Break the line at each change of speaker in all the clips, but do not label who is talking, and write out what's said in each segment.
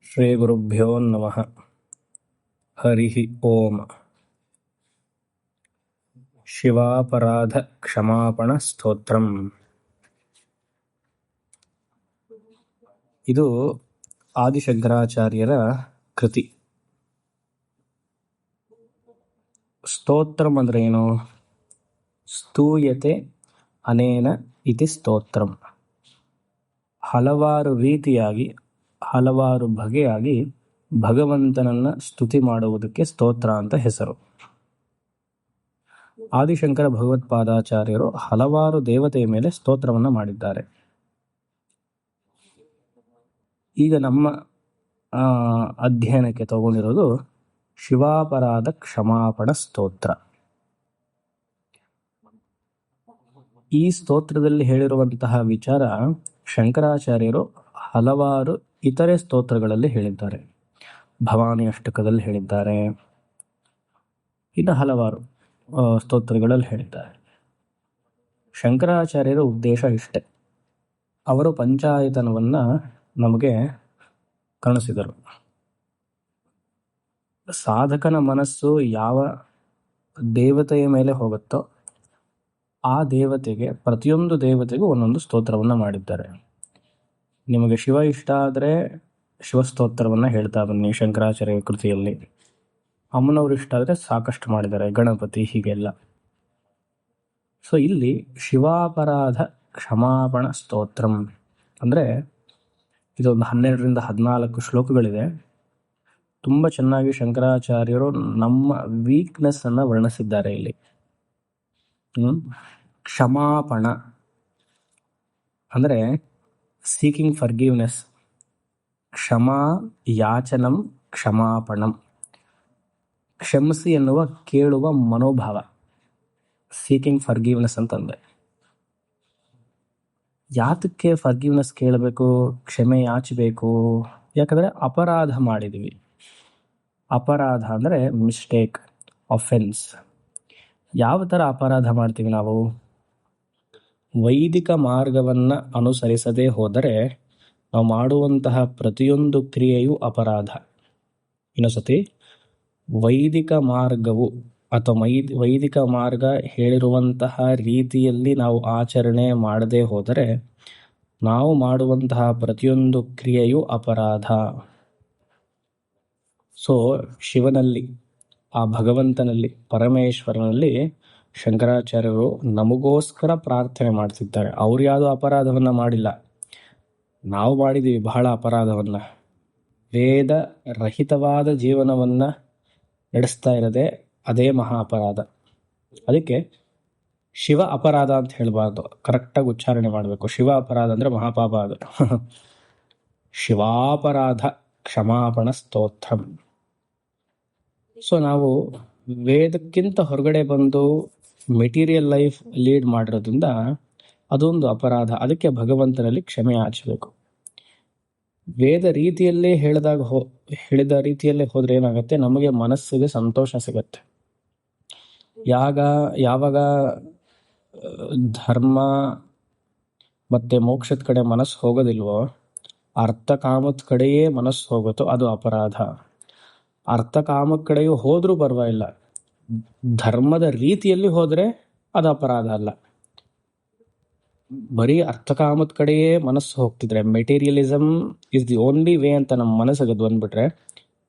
ಶ್ರೀ ಗುರುಭ್ಯೋ ನಮಃ. ಹರಿ ಓಂ. ಶಿವಾಪರಾಧ ಕ್ಷಮಾಪಣ ಸ್ತೋತ್ರಂ. ಇದು ಆದಿಶಂಕರಾಚಾರ್ಯರ ಕೃತಿ. ಸ್ತೋತ್ರಂ ಅಂದ್ರೆ ಏನು? ಸ್ತೂಯತೆ ಅನೇನ ಇತಿ ಸ್ತೋತ್ರಂ. ಹಲವಾರು ರೀತಿಯಾಗಿ, ಹಲವಾರು ಬಗೆಯಾಗಿ ಭಗವಂತನನ್ನ ಸ್ತುತಿ ಮಾಡುವುದಕ್ಕೆ ಸ್ತೋತ್ರ ಅಂತ ಹೆಸರು. ಆದಿಶಂಕರ ಭಗವತ್ಪಾದಾಚಾರ್ಯರು ಹಲವಾರು ದೇವತೆಯ ಮೇಲೆ ಸ್ತೋತ್ರವನ್ನು ಮಾಡಿದ್ದಾರೆ. ಈಗ ನಮ್ಮ ಅಧ್ಯಯನಕ್ಕೆ ತಗೊಂಡಿರೋದು ಶಿವಾಪರಾಧ ಕ್ಷಮಾಪಣ ಸ್ತೋತ್ರ. ಈ ಸ್ತೋತ್ರದಲ್ಲಿ ಹೇಳಿರುವಂತಹ ವಿಚಾರ ಶಂಕರಾಚಾರ್ಯರು ಹಲವಾರು ಇತರೆ ಸ್ತೋತ್ರಗಳಲ್ಲಿ ಹೇಳಿದ್ದಾರೆ. ಭವಾನಿ ಅಷ್ಟಕದಲ್ಲಿ ಹೇಳಿದ್ದಾರೆ, ಇನ್ನು ಹಲವಾರು ಸ್ತೋತ್ರಗಳಲ್ಲಿ ಹೇಳಿದ್ದಾರೆ. ಶಂಕರಾಚಾರ್ಯರ ಉದ್ದೇಶ ಇಷ್ಟೆ. ಅವರು ಪಂಚಾಯತನವನ್ನ ನಮಗೆ ಕಾಣಿಸಿದರು. ಸಾಧಕನ ಮನಸ್ಸು ಯಾವ ದೇವತೆಯ ಮೇಲೆ ಹೋಗುತ್ತೋ ಆ ದೇವತೆಗೆ, ಪ್ರತಿಯೊಂದು ದೇವತೆಗೂ ಒಂದೊಂದು ಸ್ತೋತ್ರವನ್ನು ಮಾಡಿದ್ದಾರೆ. ನಿಮಗೆ ಶಿವ ಇಷ್ಟ ಆದರೆ ಶಿವಸ್ತೋತ್ರವನ್ನು ಹೇಳ್ತಾ ಬನ್ನಿ ಶಂಕರಾಚಾರ್ಯ ಕೃತಿಯಲ್ಲಿ. ಅಮ್ಮನವರು ಇಷ್ಟ ಆದರೆ ಸಾಕಷ್ಟು ಮಾಡಿದ್ದಾರೆ, ಗಣಪತಿ, ಹೀಗೆಲ್ಲ. ಸೊ ಇಲ್ಲಿ ಶಿವಾಪರಾಧ ಕ್ಷಮಾಪಣ ಸ್ತೋತ್ರಂ ಅಂದರೆ ಇದೊಂದು 12ರಿಂದ 14 ಶ್ಲೋಕಗಳಿದೆ. ತುಂಬ ಚೆನ್ನಾಗಿ ಶಂಕರಾಚಾರ್ಯರು ನಮ್ಮ ವೀಕ್ನೆಸ್ ಅನ್ನು ವರ್ಣಿಸಿದ್ದಾರೆ ಇಲ್ಲಿ. ಕ್ಷಮಾಪಣ ಅಂದರೆ ಸೀಕಿಂಗ್ ಫರ್ಗಿವ್ನೆಸ್. ಕ್ಷಮಾ ಯಾಚನಂ ಕ್ಷಮಾಪಣಂ. ಕ್ಷಮಿಸಿ ಎನ್ನುವ ಕೇಳುವ ಮನೋಭಾವ, ಸೀಕಿಂಗ್ ಫರ್ಗಿವ್ನೆಸ್ ಅಂತಂದ್ರೆ. ಯಾತಕ್ಕೆ ಫರ್ಗಿವ್ನೆಸ್ ಕೇಳಬೇಕು, ಕ್ಷಮೆ ಯಾಚಬೇಕು? ಯಾಕಂದರೆ ಅಪರಾಧ ಮಾಡಿದ್ದೀವಿ. ಅಪರಾಧ ಅಂದರೆ ಮಿಸ್ಟೇಕ್, ಅಫೆನ್ಸ್. ಯಾವ ಥರ ಅಪರಾಧ ಮಾಡ್ತೀವಿ ನಾವು? ವೈದಿಕ ಮಾರ್ಗವನ್ನು ಅನುಸರಿಸದೇ ಹೋದರೆ ನಾವು ಮಾಡುವಂತಹ ಪ್ರತಿಯೊಂದು ಕ್ರಿಯೆಯು ಅಪರಾಧ. ಇನ್ನೊಂದ್ಸತಿ, ವೈದಿಕ ಮಾರ್ಗವು ಅಥವಾ ವೈದಿಕ ಮಾರ್ಗ ಹೇಳಿರುವಂತಹ ರೀತಿಯಲ್ಲಿ ನಾವು ಆಚರಣೆ ಮಾಡದೇ ಹೋದರೆ ನಾವು ಮಾಡುವಂತಹ ಪ್ರತಿಯೊಂದು ಕ್ರಿಯೆಯು ಅಪರಾಧ. ಸೊ ಶಿವನಲ್ಲಿ, ಆ ಭಗವಂತನಲ್ಲಿ, ಪರಮೇಶ್ವರನಲ್ಲಿ ಶಂಕರಾಚಾರ್ಯರು ನಮಗೋಸ್ಕರ ಪ್ರಾರ್ಥನೆ ಮಾಡ್ತಿದ್ದಾರೆ. ಅವ್ರು ಯಾವುದೋ ಅಪರಾಧವನ್ನು ಮಾಡಿಲ್ಲ, ನಾವು ಮಾಡಿದ್ದೀವಿ ಬಹಳ ಅಪರಾಧವನ್ನು. ವೇದ ರಹಿತವಾದ ಜೀವನವನ್ನು ನಡೆಸ್ತಾ ಇರೋದೇ ಅದೇ ಮಹಾ ಅಪರಾಧ. ಅದಕ್ಕೆ ಶಿವ ಅಪರಾಧ ಅಂತ ಹೇಳಬಾರ್ದು, ಕರೆಕ್ಟಾಗಿ ಉಚ್ಚಾರಣೆ ಮಾಡಬೇಕು. ಶಿವ ಅಪರಾಧ ಅಂದರೆ ಮಹಾಪಾಪ ಅದು. ಶಿವಾಪರಾಧ ಕ್ಷಮಾಪಣ ಸ್ತೋತ್ರಂ. ಸೊ ನಾವು ವೇದಕ್ಕಿಂತ ಹೊರಗಡೆ ಬಂದು ಮೆಟೀರಿಯಲ್ ಲೈಫ್ ಲೀಡ್ ಮಾಡಿರೋದ್ರಿಂದ ಅದೊಂದು ಅಪರಾಧ. ಅದಕ್ಕೆ ಭಗವಂತನಲ್ಲಿ ಕ್ಷಮೆ ಯಾಚಬೇಕು. ವೇದ ರೀತಿಯಲ್ಲೇ ಹೇಳಿದ ರೀತಿಯಲ್ಲೇ ಹೋದ್ರೆ ಏನಾಗುತ್ತೆ, ನಮಗೆ ಮನಸ್ಸಿಗೆ ಸಂತೋಷ ಸಿಗತ್ತೆ. ಯಾವಾಗ ಧರ್ಮ ಮತ್ತೆ ಮೋಕ್ಷದ ಕಡೆ ಮನಸ್ಸು ಹೋಗೋದಿಲ್ವೋ, ಅರ್ಥ ಕಾಮದ ಕಡೆಯೇ ಮನಸ್ಸು ಹೋಗುತ್ತೋ ಅದು ಅಪರಾಧ. ಅರ್ಥ ಕಾಮದ ಕಡೆಯೂ ಹೋದ್ರೂ ಪರವಾಗಿಲ್ಲ, ಧರ್ಮದ ರೀತಿಯಲ್ಲಿ ಹೋದರೆ ಅದು ಅಪರಾಧ ಅಲ್ಲ. ಬರೀ ಅರ್ಥಕಾಮದ ಕಡೆಯೇ ಮನಸ್ಸು ಹೋಗ್ತಿದ್ರೆ, materialism is the only way ಅಂತ ನಮ್ಮ ಮನಸ್ಸಿಗೆ ಬಂದ್ಬಿಟ್ರೆ,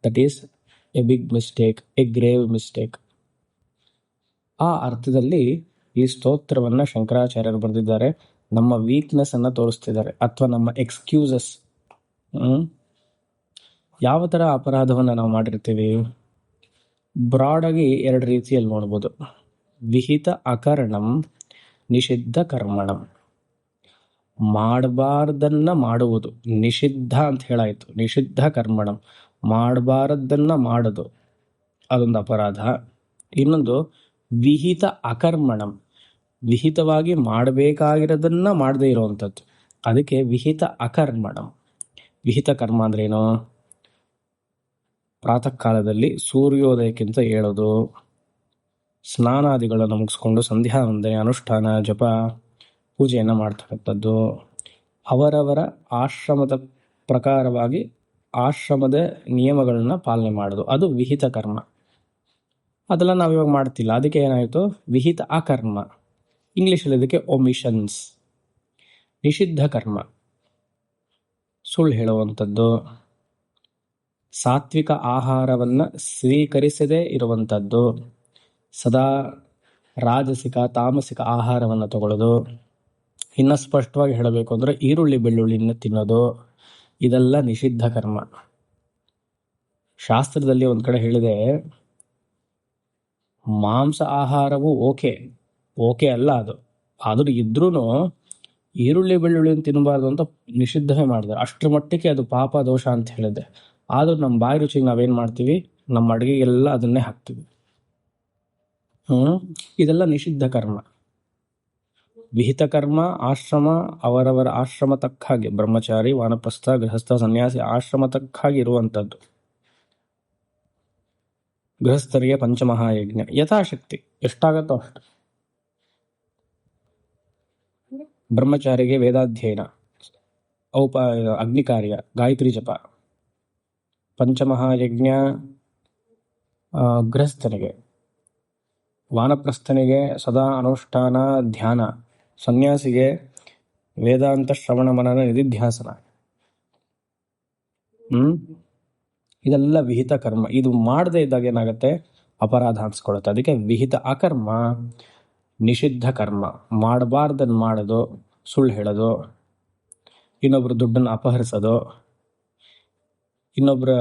that is a big mistake, a grave mistake. ಆ ಅರ್ಥದಲ್ಲಿ ಈ ಸ್ತೋತ್ರವನ್ನು ಶಂಕರಾಚಾರ್ಯರು ಬರೆದಿದ್ದಾರೆ. ನಮ್ಮ ವೀಕ್ನೆಸ್ ಅನ್ನು ತೋರಿಸ್ತಿದ್ದಾರೆ, ಅಥವಾ ನಮ್ಮ ಎಕ್ಸ್ಕ್ಯೂಸಸ್. ಯಾವ ಥರ ಅಪರಾಧವನ್ನು ನಾವು ಮಾಡಿರ್ತೀವಿ? ಬ್ರಾಡಾಗಿ 2 ರೀತಿಯಲ್ಲಿ ನೋಡ್ಬೋದು. ವಿಹಿತ ಅಕರ್ಣಂ, ನಿಷಿದ್ಧ ಕರ್ಮಣಂ. ಮಾಡಬಾರ್ದನ್ನ ಮಾಡುವುದು ನಿಷಿದ್ಧ ಅಂತ ಹೇಳಾಯ್ತು. ನಿಷಿದ್ಧ ಕರ್ಮಣಂ, ಮಾಡಬಾರದನ್ನ ಮಾಡೋದು, ಅದೊಂದು ಅಪರಾಧ. ಇನ್ನೊಂದು ವಿಹಿತ ಅಕರ್ಮಣಂ, ವಿಹಿತವಾಗಿ ಮಾಡಬೇಕಾಗಿರೋದನ್ನ ಮಾಡದೇ ಇರುವಂಥದ್ದು. ಅದಕ್ಕೆ ವಿಹಿತ ಅಕರ್ಮಣಂ. ವಿಹಿತ ಕರ್ಮ ಅಂದ್ರೇನು? ಪ್ರಾತಃ ಕಾಲದಲ್ಲಿ ಸೂರ್ಯೋದಯಕ್ಕಿಂತ ಏಳೋದು, ಸ್ನಾನಾದಿಗಳನ್ನು ಮುಗಿಸ್ಕೊಂಡು ಸಂಧ್ಯಾ ವಂದನೆ, ಅನುಷ್ಠಾನ, ಜಪ, ಪೂಜೆಯನ್ನು ಮಾಡ್ತಕ್ಕಂಥದ್ದು. ಅವರವರ ಆಶ್ರಮದ ಪ್ರಕಾರವಾಗಿ ಆಶ್ರಮದ ನಿಯಮಗಳನ್ನ ಪಾಲನೆ ಮಾಡೋದು, ಅದು ವಿಹಿತ ಕರ್ಮ. ಅದೆಲ್ಲ ನಾವಿವಾಗ ಮಾಡ್ತಿಲ್ಲ, ಅದಕ್ಕೆ ಏನಾಯಿತು ವಿಹಿತ ಅಕರ್ಮ. ಇಂಗ್ಲೀಷಲ್ಲಿ ಇದಕ್ಕೆ ಒಮಿಷನ್ಸ್. ನಿಷಿದ್ಧ ಕರ್ಮ ಸುಳ್ಳು ಹೇಳುವಂಥದ್ದು, ಸಾತ್ವಿಕ ಆಹಾರವನ್ನು ಸ್ವೀಕರಿಸದೇ ಇರುವಂಥದ್ದು, ಸದಾ ರಾಜಸಿಕ ತಾಮಸಿಕ ಆಹಾರವನ್ನು ತಗೊಳ್ಳೋದು, ಇನ್ನು ಸ್ಪಷ್ಟವಾಗಿ ಹೇಳಬೇಕು ಅಂದರೆ ಈರುಳ್ಳಿ ಬೆಳ್ಳುಳ್ಳಿನ ತಿನ್ನೋದು, ಇದೆಲ್ಲ ನಿಷಿದ್ಧ ಕರ್ಮ. ಶಾಸ್ತ್ರದಲ್ಲಿ ಒಂದು ಕಡೆ ಹೇಳಿದೆ, ಮಾಂಸ ಆಹಾರವು ಓಕೆ ಅಲ್ಲ ಅದು, ಆದರೂ ಇದ್ರೂ ಈರುಳ್ಳಿ ಬೆಳ್ಳುಳ್ಳಿನ ತಿನ್ನಬಾರ್ದು ಅಂತ ನಿಷಿದ್ಧವೇ ಮಾಡಿದೆ. ಅಷ್ಟರ ಮಟ್ಟಿಗೆ ಅದು ಪಾಪ ದೋಷ ಅಂತ ಹೇಳಿದೆ. ಆದರೂ ನಮ್ಮ ಬಾಯಿ ರುಚಿಗೆ ನಾವೇನು ಮಾಡ್ತೀವಿ, ನಮ್ಮ ಅಡುಗೆಗೆಲ್ಲ ಅದನ್ನೇ ಹಾಕ್ತೀವಿ. ಇದೆಲ್ಲ ನಿಷಿದ್ಧ ಕರ್ಮ. ವಿಹಿತ ಕರ್ಮ ಆಶ್ರಮ, ಅವರವರ ಆಶ್ರಮ ತಕ್ಕ ಹಾಗೆ, ಬ್ರಹ್ಮಚಾರಿ, ವಾನಪ್ರಸ್ಥ, ಗೃಹಸ್ಥ, ಸನ್ಯಾಸಿ ಆಶ್ರಮ ತಕ್ಕ ಹಾಗೆ ಇರುವಂಥದ್ದು. ಗೃಹಸ್ಥರಿಗೆ ಪಂಚಮಹಾಯಜ್ಞ ಯಥಾಶಕ್ತಿ ಎಷ್ಟಾಗತ್ತೋ ಅಷ್ಟು. ಬ್ರಹ್ಮಚಾರಿಗೆ ವೇದಾಧ್ಯಯನ, ಅಗ್ನಿ ಕಾರ್ಯ, ಗಾಯತ್ರಿ ಜಪ. ಪಂಚಮಹಾಯಜ್ಞ ಗೃಹಸ್ಥನಿಗೆ, ವಾನಪ್ರಸ್ಥನಿಗೆ ಸದಾ ಅನುಷ್ಠಾನ ಧ್ಯಾನ, ಸನ್ಯಾಸಿಗೆ ವೇದಾಂತ ಶ್ರವಣ ಮನನ ನಿಧಿಧ್ಯಾಸನ. ಇದೆಲ್ಲ ವಿಹಿತ ಕರ್ಮ. ಇದು ಮಾಡದೇ ಇದ್ದಾಗ ಏನಾಗುತ್ತೆ, ಅಪರಾಧ ಅನ್ಸ್ಕೊಳುತ್ತೆ. ಅದಕ್ಕೆ ವಿಹಿತ ಅಕರ್ಮ ನಿಷಿದ್ಧ ಕರ್ಮ. ಮಾಡಬಾರ್ದನ್ನು ಮಾಡೋದು, ಸುಳ್ಳು ಹೇಳೋದು, ಇನ್ನೊಬ್ರು ದುಡ್ಡನ್ನು ಅಪಹರಿಸೋದು, ಇನ್ನೊಬ್ಬರ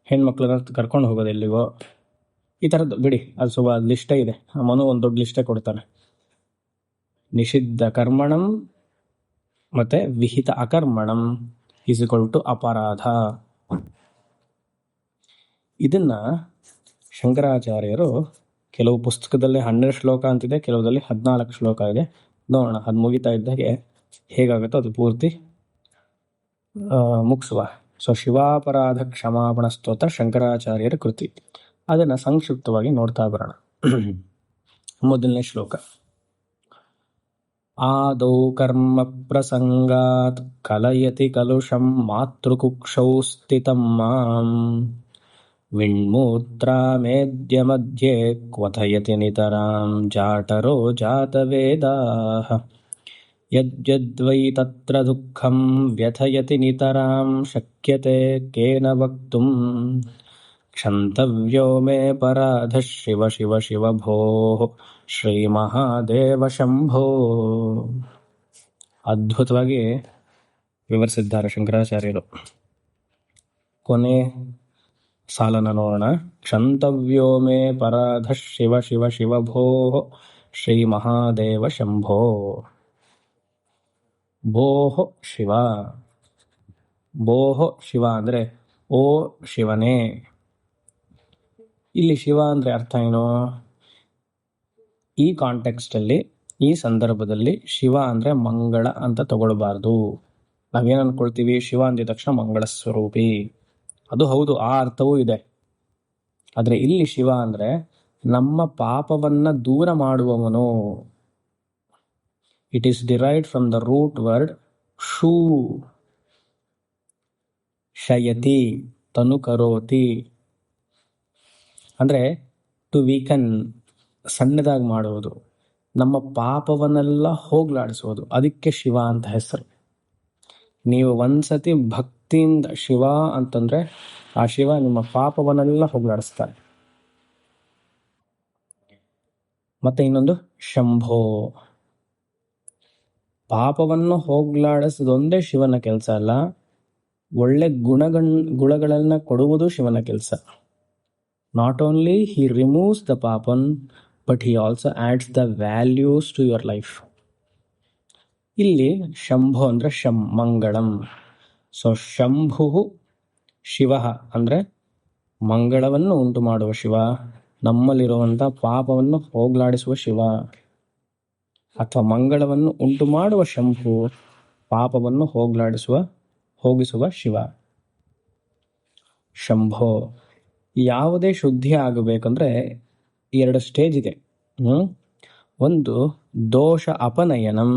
ಹೆಣ್ಮಕ್ಳನ್ನ ಕರ್ಕೊಂಡು ಹೋಗೋದು ಎಲ್ಲಿಗೋ, ಈ ಥರದ್ದು ಬಿಡಿ. ಅದು ಸ್ವಲ್ಪ ಲಿಸ್ಟೇ ಇದೆ, ಮನು ಒಂದು ದೊಡ್ಡ ಲಿಸ್ಟೇ ಕೊಡ್ತಾನೆ. ನಿಷಿದ್ಧ ಕರ್ಮಣಂ ಮತ್ತು ವಿಹಿತ ಅಕರ್ಮಣಂ = ಅಪರಾಧ. ಇದನ್ನು ಶಂಕರಾಚಾರ್ಯರು ಕೆಲವು ಪುಸ್ತಕದಲ್ಲಿ 12 ಶ್ಲೋಕ ಅಂತಿದೆ, ಕೆಲವುದಲ್ಲಿ 14 ಶ್ಲೋಕ ಇದೆ. ನೋಡೋಣ, ಅದು ಮುಗಿತಾ ಇದ್ದಾಗೆ ಹೇಗಾಗುತ್ತೋ ಅದು ಪೂರ್ತಿ ಮುಗಿಸುವ. ಸೊ ಶಿವಾಪರಾಧ ಕ್ಷಮಾಪಣ ಸ್ತೋತ್ರ ಶಂಕರಾಚಾರ್ಯರ ಕೃತಿ. ಅದನ್ನು ಸಂಕ್ಷಿಪ್ತವಾಗಿ ನೋಡ್ತಾ ಬರೋಣ. ಮೊದಲನೇ ಶ್ಲೋಕ. ಆದೌ ಕರ್ಮ ಪ್ರಸಂಗಾತ್ ಕಲಯತಿ ಕಲುಷಂ ಮಾತೃಕುಕ್ಷೌ ಸ್ಥಿತಂ ಮಾಂ ವಿಣ್ಮೂತ್ರಾಮೇದ್ಯ ಮಧ್ಯೆ ಕ್ವಥಯತಿ ನಿತರಾಂ ಜಾಟರೋ ಜಾತವೇದಾಃ ಯದ್ಯದ್ವೈ ತತ್ರ ದುಃಖಂ ವ್ಯಥಯತಿ ನಿತರಾಂ ಶಕ್ಯತೆ ಕೇನ ವಕ್ತುಂ ಕ್ಷಂತವ್ಯೋ ಮೇ ಪರಾಧಃ ಶಿವ ಶಿವ ಶಿವ ಭೋಃ ಶ್ರೀ ಮಹಾದೇವ ಶಂಭೋ. ಅದ್ಭುತವಾಗಿ ವಿವರಿಸಿದ್ದಾರೆ ಶಂಕರಾಚಾರ್ಯರು. ಕೊನೆ ಸಾಲನ ನೋಡೋಣ. ಕ್ಷಂತವ್ಯೋ ಮೇ ಪರಾಧಃ ಶಿವ ಶಿವ ಶಿವ ಭೋಃ ಶ್ರೀ ಮಹಾದೇವ ಶಂಭೋ. ಭೋಃ ಶಿವ, ಭೋಃ ಶಿವ ಅಂದರೆ ಓ ಶಿವನೇ. ಇಲ್ಲಿ ಶಿವ ಅಂದರೆ ಅರ್ಥ ಏನು? ಈ ಕಾಂಟೆಕ್ಸ್ಟಲ್ಲಿ, ಈ ಸಂದರ್ಭದಲ್ಲಿ ಶಿವ ಅಂದರೆ ಮಂಗಳ ಅಂತ ತಗೊಳ್ಬಾರ್ದು. ನಾವೇನು ಅಂದ್ಕೊಳ್ತೀವಿ, ಶಿವ ಅಂದಿದ ತಕ್ಷಣ ಮಂಗಳ ಸ್ವರೂಪಿ. ಅದು ಹೌದು, ಆ ಅರ್ಥವೂ ಇದೆ. ಆದರೆ ಇಲ್ಲಿ ಶಿವ ಅಂದರೆ ನಮ್ಮ ಪಾಪವನ್ನು ದೂರ ಮಾಡುವವನು. It is derived from the root word ಶೂ, ಶಯತಿ, ತನು ಕರೋತಿ. ಅಂದರೆ ಟು ವೀಕನ್, ಸಣ್ಣದಾಗಿ ಮಾಡುವುದು, ನಮ್ಮ ಪಾಪವನ್ನೆಲ್ಲ ಹೋಗ್ಲಾಡಿಸುವುದು. ಅದಕ್ಕೆ ಶಿವ ಅಂತ ಹೆಸರು. ನೀವು ಒಂದ್ಸತಿ ಭಕ್ತಿಯಿಂದ ಶಿವ ಅಂತಂದರೆ ಆ ಶಿವ ನಿಮ್ಮ ಪಾಪವನ್ನೆಲ್ಲ ಹೋಗ್ಲಾಡಿಸ್ತಾನೆ. ಮತ್ತೆ ಇನ್ನೊಂದು ಶಂಭೋ, ಪಾಪವನ್ನು ಹೋಗ್ಲಾಡಿಸೋದೊಂದೇ ಶಿವನ ಕೆಲಸ ಅಲ್ಲ, ಒಳ್ಳೆ ಗುಣಗಳನ್ನು ಕೊಡುವುದು ಶಿವನ ಕೆಲಸ. Not only he removes the ಪಾಪನ್, but he also adds the values to your life. ಇಲ್ಲಿ ಶಂಭೋ ಅಂದರೆ ಮಂಗಳಂ. ಸೊ ಶಂಭು ಶಿವ ಅಂದರೆ ಮಂಗಳವನ್ನು ಉಂಟು ಮಾಡುವ ಶಿವ, ನಮ್ಮಲ್ಲಿರುವಂಥ ಪಾಪವನ್ನು ಹೋಗ್ಲಾಡಿಸುವ ಶಿವ. ಅಥವಾ ಮಂಗಳವನ್ನು ಉಂಟು ಮಾಡುವ ಶಂಭು, ಪಾಪವನ್ನು ಹೋಗಿಸುವ ಶಿವ. ಶಂಭೋ. ಯಾವುದೇ ಶುದ್ಧಿ ಆಗಬೇಕಂದ್ರೆ 2 ಸ್ಟೇಜ್ ಇದೆ. ಒಂದು ದೋಷ ಅಪನಯನಂ,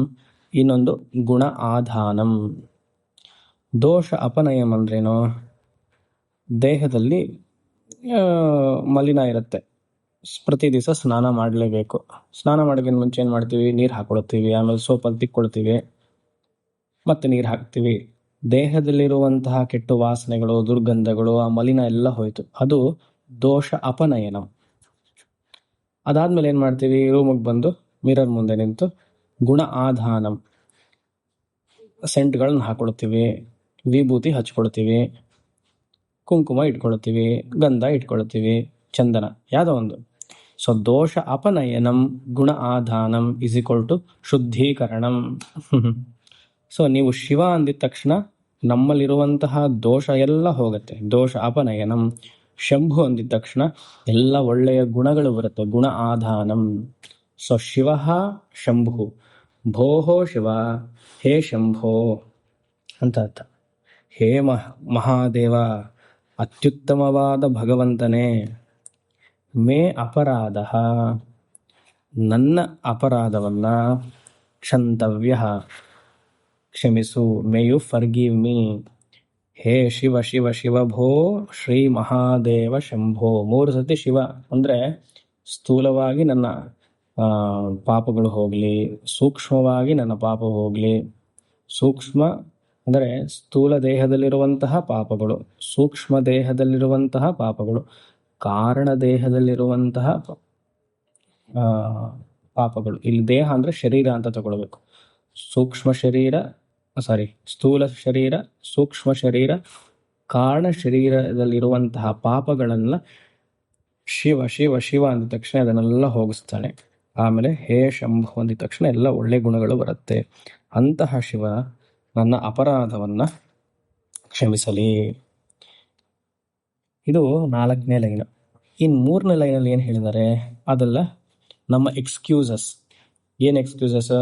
ಇನ್ನೊಂದು ಗುಣ ಆಧಾನಂ. ದೋಷ ಅಪನಯಂ ಅಂದ್ರೇನು? ದೇಹದಲ್ಲಿ ಮಲಿನ ಇರುತ್ತೆ, ಪ್ರತಿ ದಿವಸ ಸ್ನಾನ ಮಾಡಲೇಬೇಕು. ಸ್ನಾನ ಮಾಡೋಕ್ಕಿಂತ ಮುಂಚೆ ಏನು ಮಾಡ್ತೀವಿ? ನೀರು ಹಾಕೊಳ್ತೀವಿ, ಆಮೇಲೆ ಸೋಪಲ್ಲಿ ತಿಕ್ಕೊಳ್ತೀವಿ, ಮತ್ತೆ ನೀರು ಹಾಕ್ತೀವಿ. ದೇಹದಲ್ಲಿರುವಂತಹ ಕೆಟ್ಟ ವಾಸನೆಗಳು, ದುರ್ಗಂಧಗಳು, ಆ ಮಲಿನ ಎಲ್ಲ ಹೋಯ್ತು. ಅದು ದೋಷ ಅಪನಯನ. ಅದಾದ್ಮೇಲೆ ಏನು ಮಾಡ್ತೀವಿ? ರೂಮಿಗೆ ಬಂದು ಮಿರರ್ ಮುಂದೆ ನಿಂತು ಗುಣ ಆಧಾನಂ, ಸೆಂಟ್ಗಳನ್ನ ಹಾಕೊಳ್ತೀವಿ, ವಿಭೂತಿ ಹಚ್ಕೊಳ್ತೀವಿ, ಕುಂಕುಮ ಇಟ್ಕೊಳ್ತೀವಿ, ಗಂಧ ಇಟ್ಕೊಳ್ತೀವಿ, ಚಂದನ, ಯಾವುದೋ ಒಂದು. ಸೊ ದೋಷ ಅಪನಯನಂ ಗುಣ ಆಧಾನಂ ಇಸ್ ಈಕ್ವಲ್ ಟು ಶುದ್ಧೀಕರಣಂ. ಸೊ ನೀವು ಶಿವ ಅಂದಿದ ತಕ್ಷಣ ನಮ್ಮಲ್ಲಿರುವಂತಹ ದೋಷ ಎಲ್ಲ ಹೋಗುತ್ತೆ. ದೋಷ ಅಪನಯನಂ. ಶಂಭು ಅಂದಿದ ತಕ್ಷಣ ಎಲ್ಲ ಒಳ್ಳೆಯ ಗುಣಗಳು ಬರುತ್ತೆ. ಗುಣ ಆಧಾನಂ. ಸೊ ಶಿವ ಶಂಭು, ಭೋಹೋ ಶಿವ, ಹೇ ಶಂಭೋ ಅಂತ ಅರ್ಥ. ಹೇ ಮಹಾದೇವ, ಅತ್ಯುತ್ತಮವಾದ ಭಗವಂತನೇ, ಮೇ ಅಪರಾಧ, ನನ್ನ ಅಪರಾಧವನ್ನ ಕ್ಷಂತವ್ಯ, ಕ್ಷಮಿಸು, ಮೇ ಯು ಫರ್ಗಿವ್ ಮೀ. ಹೇ ಶಿವ ಶಿವ ಶಿವ ಭೋ ಶ್ರೀ ಮಹಾದೇವ ಶಂಭೋ. 3 ಸತಿ ಶಿವ ಅಂದರೆ ಸ್ಥೂಲವಾಗಿ ನನ್ನ ಪಾಪಗಳು ಹೋಗಲಿ, ಸೂಕ್ಷ್ಮವಾಗಿ ನನ್ನ ಪಾಪ ಹೋಗಲಿ. ಸೂಕ್ಷ್ಮ ಅಂದರೆ ಸ್ಥೂಲ ದೇಹದಲ್ಲಿರುವಂತಹ ಪಾಪಗಳು, ಸೂಕ್ಷ್ಮ ದೇಹದಲ್ಲಿರುವಂತಹ ಪಾಪಗಳು, ಕಾರಣ ದೇಹದಲ್ಲಿರುವಂತಹ ಪಾಪಗಳು. ಇಲ್ಲಿ ದೇಹ ಅಂದರೆ ಶರೀರ ಅಂತ ತಗೊಳ್ಬೇಕು. ಸೂಕ್ಷ್ಮ ಶರೀರ, ಸ್ಥೂಲ ಶರೀರ, ಸೂಕ್ಷ್ಮ ಶರೀರ, ಕಾರಣ ಶರೀರದಲ್ಲಿರುವಂತಹ ಪಾಪಗಳನ್ನ ಶಿವ ಶಿವ ಶಿವ ಅಂದ ತಕ್ಷಣ ಅದನ್ನೆಲ್ಲ ಹೋಗಿಸ್ತಾನೆ. ಆಮೇಲೆ ಹೇ ಶಂಭು ಅಂದಿದ ತಕ್ಷಣ ಎಲ್ಲ ಒಳ್ಳೆ ಗುಣಗಳು ಬರುತ್ತೆ. ಅಂತಹ ಶಿವ ನನ್ನ ಅಪರಾಧವನ್ನ ಕ್ಷಮಿಸಲಿ. ಇದು 4ನೇ ಲೈನ್. ಇನ್ನು 3ನೇ ಲೈನಲ್ಲಿ ಏನು ಹೇಳಿದ್ದಾರೆ? ಅದೆಲ್ಲ ನಮ್ಮ ಎಕ್ಸ್ಕ್ಯೂಸಸ್. ಏನು ಎಕ್ಸ್ಕ್ಯೂಸಸ್?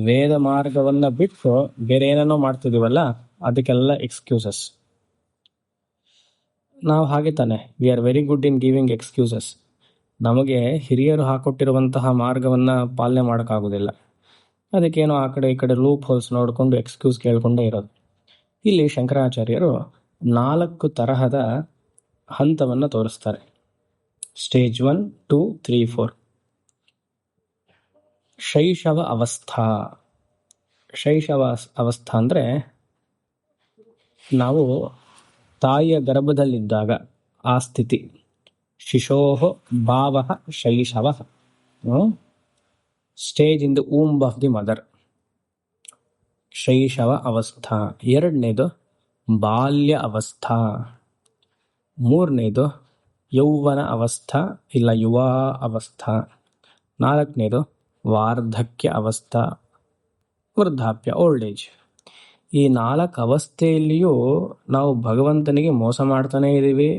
ವೇದ ಮಾರ್ಗವನ್ನ ಬಿಟ್ಟು ಬೇರೆ ಏನೇನೋ ಮಾಡ್ತಿದೀವಲ್ಲ, ಅದಕ್ಕೆಲ್ಲ ಎಕ್ಸ್ಕ್ಯೂಸಸ್. ನಾವು ಹಾಗೆ ತಾನೆ, we are very good in giving excuses. ನಮಗೆ ಹಿರಿಯರು ಹಾಕೊಟ್ಟಿರುವಂತಹ ಮಾರ್ಗವನ್ನ ಪಾಲನೆ ಮಾಡೋಕ್ಕಾಗೋದಿಲ್ಲ. ಅದಕ್ಕೇನೋ ಆ ಕಡೆ ಈ ಕಡೆ ಲೂಪ್ ಹೋಲ್ಸ್ ನೋಡಿಕೊಂಡು ಎಕ್ಸ್ಕ್ಯೂಸ್ ಕೇಳ್ಕೊಂಡೇ ಇರೋದು. ಇಲ್ಲಿ ಶಂಕರಾಚಾರ್ಯರು 4 ತರಹದ ಹಂತವನ್ನು ತೋರಿಸ್ತಾರೆ. ಸ್ಟೇಜ್ 1, 2, 3, 4. ಶೈಶವ ಅವಸ್ಥಾ. ಶೈಶವ ಅವಸ್ಥಾ ಅಂದರೆ ನಾವು ತಾಯಿಯ ಗರ್ಭದಲ್ಲಿದ್ದಾಗ ಆ ಸ್ಥಿತಿ. ಶಿಶೋಹೋ ಭಾವ ಶೈಶವ, stage in the womb of the mother. ಶೈಶವ ಅವಸ್ಥಾ. 2ನೇದು ಬಾಲ್ಯ ಅವಸ್ಥಾ. 3ನೇದು ಯೌವನ ಅವಸ್ಥಾ ಇಲ್ಲ ಯುವ ಅವಸ್ಥಾ. 4ನೇದು ವಾರ್ಧಕ್ಯ ಅವಸ್ಥಾ, ವೃದ್ಧಾಪ್ಯ, ಓಲ್ಡ್ ಏಜ್. ಈ 4 ಅವಸ್ಥೆಯಲ್ಲಿಯೂ ನಾವು ಭಗವಂತನಿಗೆ ಮೋಸ ಮಾಡ್ತಾನೆ ಇದ್ದೀವಿ.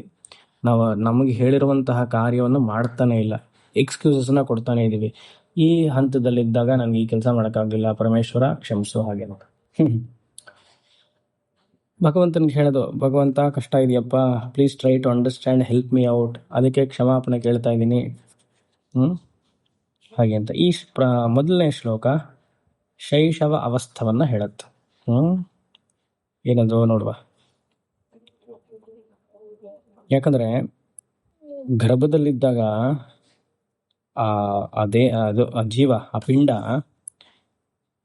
ನಾವು ನಮಗೆ ಹೇಳಿರುವಂತಹ ಕಾರ್ಯವನ್ನು ಮಾಡ್ತಾನೆ ಇಲ್ಲ, ಎಕ್ಸ್ಕ್ಯೂಸಸ್ನ ಕೊಡ್ತಾನೆ ಇದ್ದೀವಿ. ಈ ಹಂತದಲ್ಲಿದ್ದಾಗ ನನಗೆ ಈ ಕೆಲಸ ಮಾಡೋಕ್ಕಾಗಲಿಲ್ಲ, ಪರಮೇಶ್ವರ ಕ್ಷಮಿಸು, ಹಾಗೆ ನೋಡಿ. ಭಗವಂತನಿಗೆ ಹೇಳೋದು, ಭಗವಂತ ಕಷ್ಟ ಇದೆಯಪ್ಪ, please try to understand, help me out, ಅದಕ್ಕೆ ಕ್ಷಮಾಪಣೆ ಕೇಳ್ತಾ ಇದ್ದೀನಿ ಹಾಗೆ ಅಂತ. ಈ ಮೊದಲನೇ ಶ್ಲೋಕ ಶೈಶವ ಅವಸ್ಥವನ್ನು ಹೇಳುತ್ತೆ. ಏನದು ನೋಡುವ. ಯಾಕಂದ್ರೆ ಗರ್ಭದಲ್ಲಿದ್ದಾಗ ಅದು ಜೀವ, ಆ ಪಿಂಡ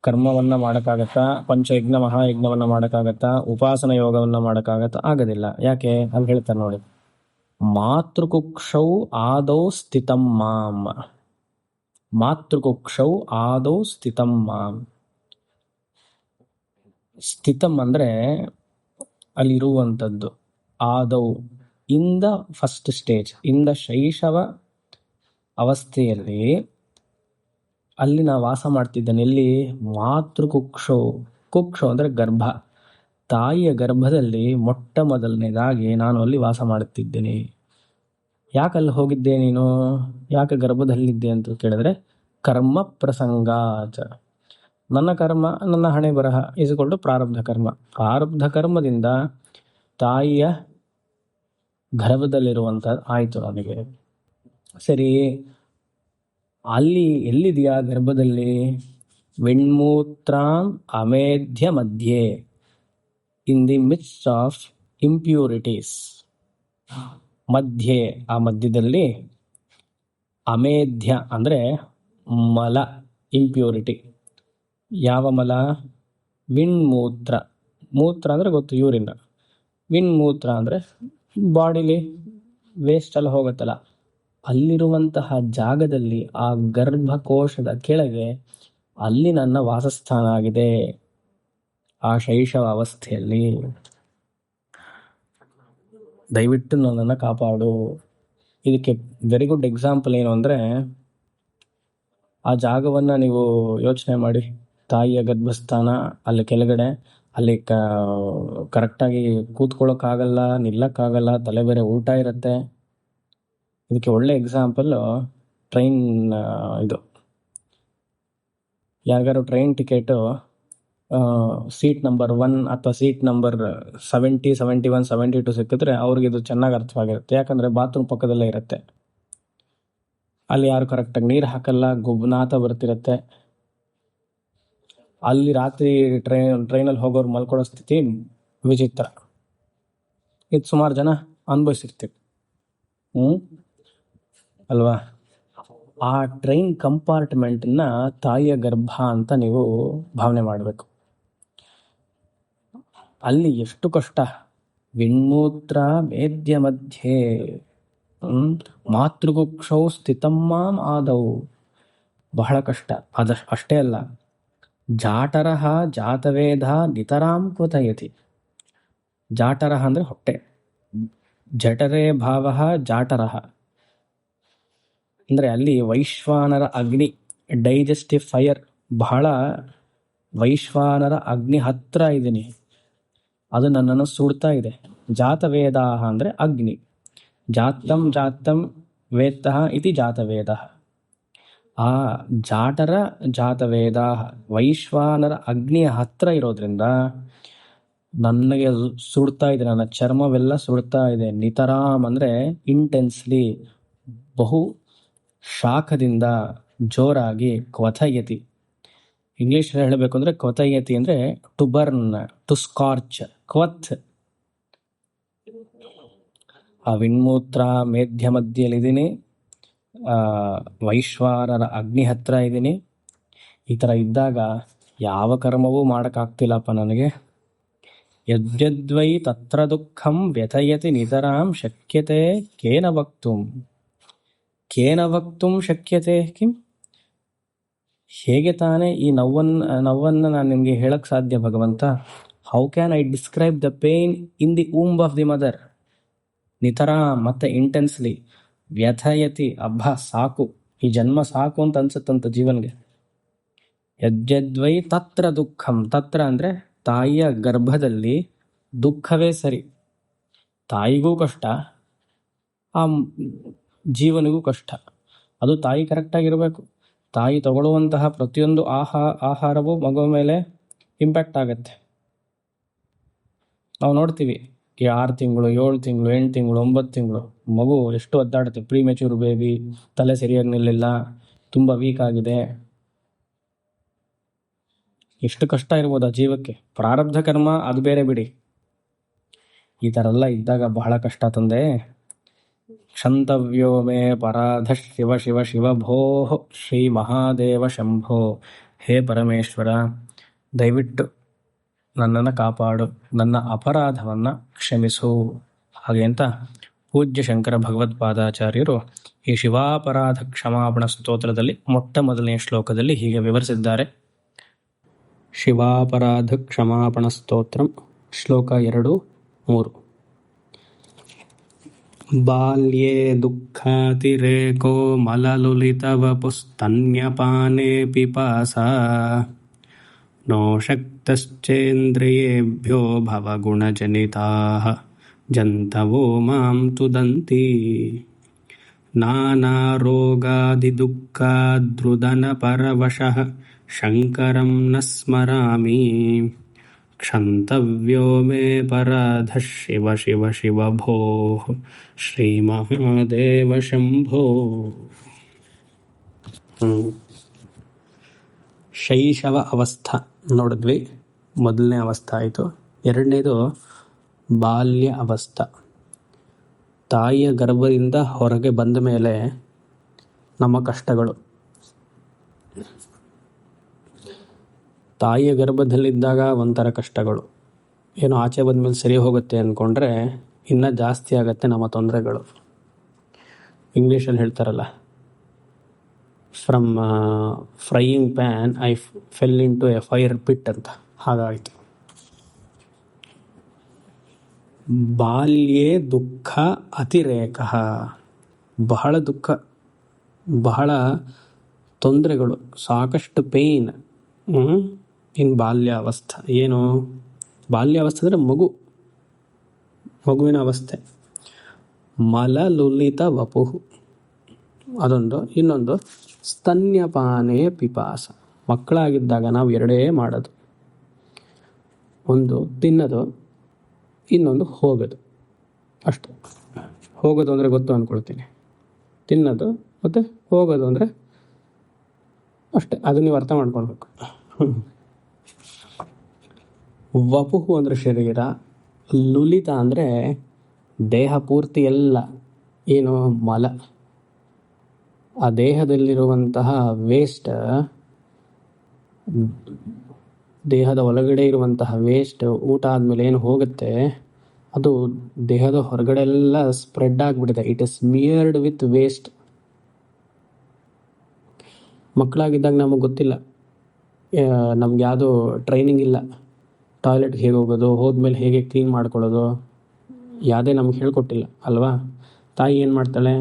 ಕರ್ಮವನ್ನ ಮಾಡೋಕ್ಕಾಗತ್ತಾ? ಪಂಚಯಜ್ಞ ಮಹಾಯಜ್ಞವನ್ನ ಮಾಡೋಕ್ಕಾಗತ್ತಾ? ಉಪಾಸನ ಯೋಗವನ್ನ ಮಾಡೋಕ್ಕಾಗತ್ತಾ? ಆಗೋದಿಲ್ಲ. ಯಾಕೆ? ಅಲ್ಲಿ ಹೇಳ್ತಾರೆ ನೋಡಿ, ಮಾತೃಕುಕ್ಷೌ ಆದೌ ಸ್ಥಿತಂ ಮಾಂ. ಮಾತೃಕುಕ್ಷೌ ಆದೌ ಸ್ಥಿತಂ ಮಾಂ. ಸ್ಥಿತಂ ಅಂದ್ರೆ ಅಲ್ಲಿರುವಂಥದ್ದು. ಆದೌ, in the first stage, in the ಶೈಶವ ಅವಸ್ಥೆಯಲ್ಲಿ ಅಲ್ಲಿ ನಾ ವಾಸ ಮಾಡ್ತಿದ್ದೇನೆ. ಎಲ್ಲಿ? ಮಾತೃಕುಕ್ಷೋ. ಕುಕ್ಷೋ ಅಂದರೆ ಗರ್ಭ. ತಾಯಿಯ ಗರ್ಭದಲ್ಲಿ ಮೊಟ್ಟ ಮೊದಲನೇದಾಗಿ ನಾನು ಅಲ್ಲಿ ವಾಸ ಮಾಡುತ್ತಿದ್ದೇನೆ. ಯಾಕಲ್ಲಿ ಹೋಗಿದ್ದೆ ನೀನು? ಯಾಕೆ ಗರ್ಭದಲ್ಲಿದ್ದೆ ಅಂತ ಕೇಳಿದ್ರೆ, ಕರ್ಮ ಪ್ರಸಂಗಾಚ. ನನ್ನ ಕರ್ಮ, ನನ್ನ ಹಣೆ ಬರಹ ಇಸ್ಕೊಂಡು ಪ್ರಾರಬ್ಧ ಕರ್ಮ. ಪ್ರಾರಬ್ಧ ಕರ್ಮದಿಂದ ತಾಯಿಯ ಗರ್ಭದಲ್ಲಿರುವಂಥ ಆಯಿತು ನನಗೆ. ಸರಿ, ಅಲ್ಲಿ ಎಲ್ಲಿದೆಯಾ ಗರ್ಭದಲ್ಲಿ? ವೆಣ್ಮೂತ್ರಾಂ ಅಮೇಧ್ಯ ಮಧ್ಯೆ. In the midst of impurities. ಮಧ್ಯೆ, ಆ ಮಧ್ಯದಲ್ಲಿ ಅಮೇಧ್ಯ ಅಂದರೆ ಮಲ, ಇಂಪ್ಯೂರಿಟಿ. ಯಾವ ಮಲ? ವಿಣ್ಮೂತ್ರ. ಮೂತ್ರ ಅಂದರೆ ಗೊತ್ತು, ಯೂರಿನ್. ವಿಣ್ಮೂತ್ರ ಅಂದರೆ ಬಾಡಿಲಿ ವೇಸ್ಟ್ ಎಲ್ಲ ಹೋಗುತ್ತಲ್ಲ, ಅಲ್ಲಿರುವಂತಹ ಜಾಗದಲ್ಲಿ, ಆ ಗರ್ಭಕೋಶದ ಕೆಳಗೆ, ಅಲ್ಲಿ ನನ್ನ ವಾಸಸ್ಥಾನ ಆಗಿದೆ, ಆ ಶೈಶವ ಅವಸ್ಥೆಯಲ್ಲಿ. ದಯವಿಟ್ಟು ನನ್ನನ್ನು ಕಾಪಾಡು. ಇದಕ್ಕೆ ವೆರಿ ಗುಡ್ ಎಕ್ಸಾಂಪಲ್ ಏನು ಅಂದರೆ, ಆ ಜಾಗವನ್ನು ನೀವು ಯೋಚನೆ ಮಾಡಿ. ತಾಯಿಯ ಗರ್ಭಸ್ಥಾನ ಅಲ್ಲಿ ಕೆಳಗಡೆ, ಅಲ್ಲಿ ಕರೆಕ್ಟಾಗಿ ಕೂತ್ಕೊಳ್ಳೋಕ್ಕಾಗಲ್ಲ, ನಿಲ್ಲಕ್ಕಾಗಲ್ಲ, ತಲೆ ಬೇರೆ ಉಲ್ಟಾ ಇರುತ್ತೆ. ಇದಕ್ಕೆ ಒಳ್ಳೆ ಎಕ್ಸಾಂಪಲ್ ಟ್ರೈನ್. ಇದು ಯಾರಿಗಾರು ಟ್ರೈನ್ ಟಿಕೆಟು ಸೀಟ್ ನಂಬರ್ 1 ಅಥವಾ ಸೀಟ್ ನಂಬರ್ 70, 71, 72 ಸಿಕ್ಕಿದ್ರೆ ಅವ್ರಿಗೆ ಇದು ಚೆನ್ನಾಗಿ ಅರ್ಥವಾಗಿರುತ್ತೆ. ಯಾಕಂದರೆ ಬಾತ್ರೂಮ್ ಪಕ್ಕದಲ್ಲೇ ಇರುತ್ತೆ. ಅಲ್ಲಿ ಯಾರು ಕರೆಕ್ಟಾಗಿ ನೀರು ಹಾಕಲ್ಲ, ಗುಬ್ನಾಥ ಬರ್ತಿರುತ್ತೆ. ಅಲ್ಲಿ ರಾತ್ರಿ ಟ್ರೈನಲ್ಲಿ ಹೋಗೋರು ಮಲ್ಕೊಳ್ಳೋ ಸ್ಥಿತಿ ವಿಚಿತ್ರ. ಇದು ಸುಮಾರು ಜನ ಅನುಭವಿಸಿರ್ತೀವಿ, ಅಲ್ವಾ? ಆ ಟ್ರೈನ್ ಕಂಪಾರ್ಟ್ಮೆಂಟನ್ನ ತಾಯಿಯ ಗರ್ಭ ಅಂತ ನೀವು ಭಾವನೆ ಮಾಡಬೇಕು. ಅಲ್ಲಿ ಎಷ್ಟು ಕಷ್ಟ. ವಿಣ್ಮೂತ್ರ ಮೇದ್ಯ ಮಧ್ಯೆ ಮಾತೃಗುಕ್ಷೌ ಸ್ಥಿತಮ್ಮಾಂ ಆದವು. ಬಹಳ ಕಷ್ಟ. ಅಷ್ಟೇ ಅಲ್ಲ, ಜಾಟರಃ ಜಾತವೇದ ನಿತರಾಂ ಕ್ವಥಯತಿ. ಜಾಟರಃ ಅಂದರೆ ಹೊಟ್ಟೆ. ಜಠರೇ ಭಾವ ಜಾಟರಃ ಅಂದರೆ ಅಲ್ಲಿ ವೈಶ್ವಾನರ ಅಗ್ನಿ, ಡೈಜೆಸ್ಟಿವ್ ಫೈರ್, ಬಹಳ ವೈಶ್ವಾನರ ಅಗ್ನಿ ಹತ್ರ ಇದ್ದೀನಿ, ಅದು ನನ್ನನ್ನು ಸುಡ್ತಾ ಇದೆ. ಜಾತವೇದ ಅಂದರೆ ಅಗ್ನಿ. ಜಾತಂ ಜಾತಂ ವೇತ್ತಃ ಇತಿ ಜಾತವೇದ. ಆ ಜಾಟರ ಜಾತವೇದ ವೈಶ್ವಾನರ ಅಗ್ನಿಯ ಹತ್ರ ಇರೋದ್ರಿಂದ ನನಗೆ ಸುಡ್ತಾ ಇದೆ, ನನ್ನ ಚರ್ಮವೆಲ್ಲ ಸುಡ್ತಾ ಇದೆ. ನಿತರಾಮ್ ಅಂದರೆ ಇಂಟೆನ್ಸ್ಲಿ, ಬಹು ಶಾಖದಿಂದ, ಜೋರಾಗಿ. ಕ್ವಥಯತಿ, ಇಂಗ್ಲೀಷ್ ಹೇಳಬೇಕು ಅಂದರೆ ಕ್ವಥಯತಿ ಅಂದರೆ ಟು ಬರ್ನ್, ಟು ಸ್ಕಾರ್ಚ್. ಕ್ವಥ್. ಆ ವಿಣ್ಮೂತ್ರ ಮೇಧ್ಯ ಮಧ್ಯೆಯಲ್ಲಿದ್ದೀನಿ, ವೈಶ್ವಾನರ ಅಗ್ನಿ ಹತ್ರ ಇದ್ದೀನಿ. ಈ ಥರ ಇದ್ದಾಗ ಯಾವ ಕರ್ಮವೂ ಮಾಡೋಕ್ಕಾಗ್ತಿಲ್ಲಪ್ಪ ನನಗೆ. ಯದ್ಯದ್ವೈ ತತ್ರ ದುಃಖಂ ವ್ಯಥಯತಿ ನಿತರಾಂ ಶಕ್ಯತೆ ಕೇನ ವಕ್ತುಂ. ಕೇನ ವಕ್ತುಂ ಶಕ್ಯತೆ ಕಿಂ? ಹೇಗೆ ತಾನೇ ಈ ನೋವನ್ನು ನಾನು ನಿಮಗೆ ಹೇಳಕ್ಕೆ ಸಾಧ್ಯ ಭಗವಂತ? How can I describe the pain in the womb of the mother? ನಿತರಾಂ ಮತ್ತೆ ಇಂಟೆನ್ಸ್ಲಿ. ವ್ಯಥಯತಿ, ಅಬ್ಬಾ ಸಾಕು, ಈ ಜನ್ಮ ಸಾಕು ಅಂತ ಅನ್ಸುತ್ತಂತ ಜೀವನ್ಗೆ. ಯದ್ಯದ್ವೈ ತತ್ರ ದುಃಖಂ. ತತ್ರ ಅಂದರೆ ತಾಯಿಯ ಗರ್ಭದಲ್ಲಿ ದುಃಖವೇ ಸರಿ. ತಾಯಿಗೂ ಕಷ್ಟ, ಆ ಜೀವನಿಗೂ ಕಷ್ಟ. ಅದು ತಾಯಿ ಕರೆಕ್ಟಾಗಿರಬೇಕು. ತಾಯಿ ತಗೊಳ್ಳುವಂತಹ ಪ್ರತಿಯೊಂದು ಆಹಾರವೂ ಮಗುವ ಮೇಲೆ ಇಂಪ್ಯಾಕ್ಟ್ ಆಗುತ್ತೆ. ನಾವು ನೋಡ್ತೀವಿ, 6 ತಿಂಗಳು, 7 ತಿಂಗಳು, 8 ತಿಂಗಳು, 9 ತಿಂಗಳು ಮಗು ಎಷ್ಟು ಒದ್ದಾಡುತ್ತೆ. ಪ್ರೀಮೆಚ್ಯೂರ್ ಬೇಬಿ, ತಲೆ ಸರಿಯಾಗಿ ನಿಲ್ಲಿಲ್ಲ, ತುಂಬ ವೀಕ್ ಆಗಿದೆ. ಎಷ್ಟು ಕಷ್ಟ ಇರ್ಬೋದು ಆ ಜೀವಕ್ಕೆ. ಪ್ರಾರಬ್ಧ ಕರ್ಮ ಅದು ಬೇರೆ ಬಿಡಿ. ಈ ಥರ ಎಲ್ಲ ಇದ್ದಾಗ ಬಹಳ ಕಷ್ಟ ತಂದೆ. ಕ್ಷಂತವ್ಯೋ ಮೇ ಪರಾಧ ಶಿವ ಶಿವ ಶಿವ ಭೋ ಶ್ರೀ ಮಹಾದೇವ ಶಂಭೋ. ಹೇ ಪರಮೇಶ್ವರ, ದಯವಿಟ್ಟು ನನ್ನನ್ನು ಕಾಪಾಡು, ನನ್ನ ಅಪರಾಧವನ್ನು ಕ್ಷಮಿಸು. ಹಾಗೆ ಅಂತ ಪೂಜ್ಯ ಶಂಕರ ಭಗವತ್ಪಾದಾಚಾರ್ಯರು ಈ ಶಿವಾಪರಾಧ ಕ್ಷಮಾಪಣ ಸ್ತೋತ್ರದಲ್ಲಿ ಮೊಟ್ಟ ಮೊದಲನೆಯ ಶ್ಲೋಕದಲ್ಲಿ ಹೀಗೆ ವಿವರಿಸಿದ್ದಾರೆ. ಶಿವಾಪರಾಧ ಕ್ಷಮಾಪಣ ಸ್ತೋತ್ರಂ, ಶ್ಲೋಕ 2, 3. ಬಾಲ್ಯೇ ದುಃಖಾತಿರೇಕೋ ಮಲಲುಲಿತವಪುಸ್ತನ್ಯಪಾನೇ ಪಿಪಾಸಾ ನೋ ಶಕ್ತಶ್ಚೇಂದ್ರಿಯೇಭ್ಯೋ ಭವಗುಣಜನಿತಾಃ ಜಂತವೋ ಮಾಂ ತುದಂತಿ. ನಾನಾರೋಗಾದಿದುಃಖಾದ್ರುದನಪರವಶಃ ಶಂಕರಂ ನ ಸ್ಮರಾಮಿ. ಕ್ಷಂತವ್ಯೋ ಮೇ ಪರಾಧಃ ಶಿವ ಶಿವ ಶಿವ ಭೋಃ ಶ್ರೀ ಮಹಾದೇವ ಶಂಭೋ. ಶೈಶವ ಅವಸ್ಥಾ ನೋಡಿದ್ವಿ, ಮೊದಲನೇ ಅವಸ್ಥೆ ಆಯಿತು. ಎರಡನೇದು ಬಾಲ್ಯ ಅವಸ್ಥಾ. ತಾಯಿಯ ಗರ್ಭದಿಂದ ಹೊರಗೆ ಬಂದ ಮೇಲೆ ನಮ್ಮ ಕಷ್ಟಗಳು. ತಾಯಿಯ ಗರ್ಭದಲ್ಲಿದ್ದಾಗ ಒಂಥರ ಕಷ್ಟಗಳು, ಏನೋ ಆಚೆ ಬಂದಮೇಲೆ ಸರಿ ಹೋಗುತ್ತೆ ಅಂದ್ಕೊಂಡ್ರೆ ಇನ್ನೂ ಜಾಸ್ತಿ ಆಗುತ್ತೆ ನಮ್ಮ ತೊಂದರೆಗಳು. ಇಂಗ್ಲೀಷಲ್ಲಿ ಹೇಳ್ತಾರಲ್ಲ, from frying pan I fell into a fire pit ಅಂತ. ಹಾಗಾಯಿತು. ಬಾಲ್ಯೇ ದುಃಖ ಅತಿರೇಕ. ಬಹಳ ದುಃಖ, ಬಹಳ ತೊಂದರೆಗಳು, ಸಾಕಷ್ಟು ಪೇಯ್ನ್ ಇನ್ ಬಾಲ್ಯಾವಸ್ಥೆ. ಏನು ಬಾಲ್ಯಾವಸ್ಥೆ ಅಂದರೆ ಮಗುವಿನ ಅವಸ್ಥೆ. ಮಲಲುಲಿತ ವಪುಹು ಅದೊಂದು. ಇನ್ನೊಂದು ಸ್ತನ್ಯಪಾನೇ ಪಿಪಾಸ. ಮಕ್ಕಳಾಗಿದ್ದಾಗ ನಾವು ಎರಡೇ ಮಾಡೋದು, ಒಂದು ತಿನ್ನೋದು, ಇನ್ನೊಂದು ಹೋಗೋದು. ಅಷ್ಟೆ. ಹೋಗೋದು ಅಂದರೆ ಗೊತ್ತು ಅಂದ್ಕೊಳ್ತೀನಿ, ತಿನ್ನೋದು ಮತ್ತು ಹೋಗೋದು ಅಂದರೆ ಅಷ್ಟೆ. ಅದು ನೀವು ಅರ್ಥ ಮಾಡ್ಕೊಳ್ಬೇಕು. ವಪುಹು ಅಂದರೆ ಶರೀರ, ಲುಲಿತ ಅಂದರೆ ದೇಹ ಪೂರ್ತಿ ಎಲ್ಲ ಏನು ಮಲ. ಆ ದೇಹದಲ್ಲಿರುವಂತಹ ವೇಸ್ಟ್, ದೇಹದ ಒಳಗಡೆ ಇರುವಂತಹ ವೇಸ್ಟ್ ಊಟ ಆದಮೇಲೆ ಏನು ಹೋಗುತ್ತೆ ಅದು ದೇಹದ ಹೊರಗಡೆ ಎಲ್ಲ ಸ್ಪ್ರೆಡ್ ಆಗಿಬಿಟ್ಟಿದೆ. It is smeared with waste. ಮಕ್ಕಳಾಗಿದ್ದಾಗ ನಮಗೆ ಗೊತ್ತಿಲ್ಲ, ನಮ್ಗೆ ಯಾವುದೋ ಟ್ರೈನಿಂಗ್ ಇಲ್ಲ. ಟಾಯ್ಲೆಟ್ಗೆ ಹೇಗೆ ಹೋಗೋದು, ಹೋದ್ಮೇಲೆ ಹೇಗೆ ಕ್ಲೀನ್ ಮಾಡ್ಕೊಳ್ಳೋದು, ಯಾವುದೇ ನಮ್ಗೆ ಹೇಳ್ಕೊಟ್ಟಿಲ್ಲ ಅಲ್ವಾ. ತಾಯಿ ಏನು ಮಾಡ್ತಾಳೆ,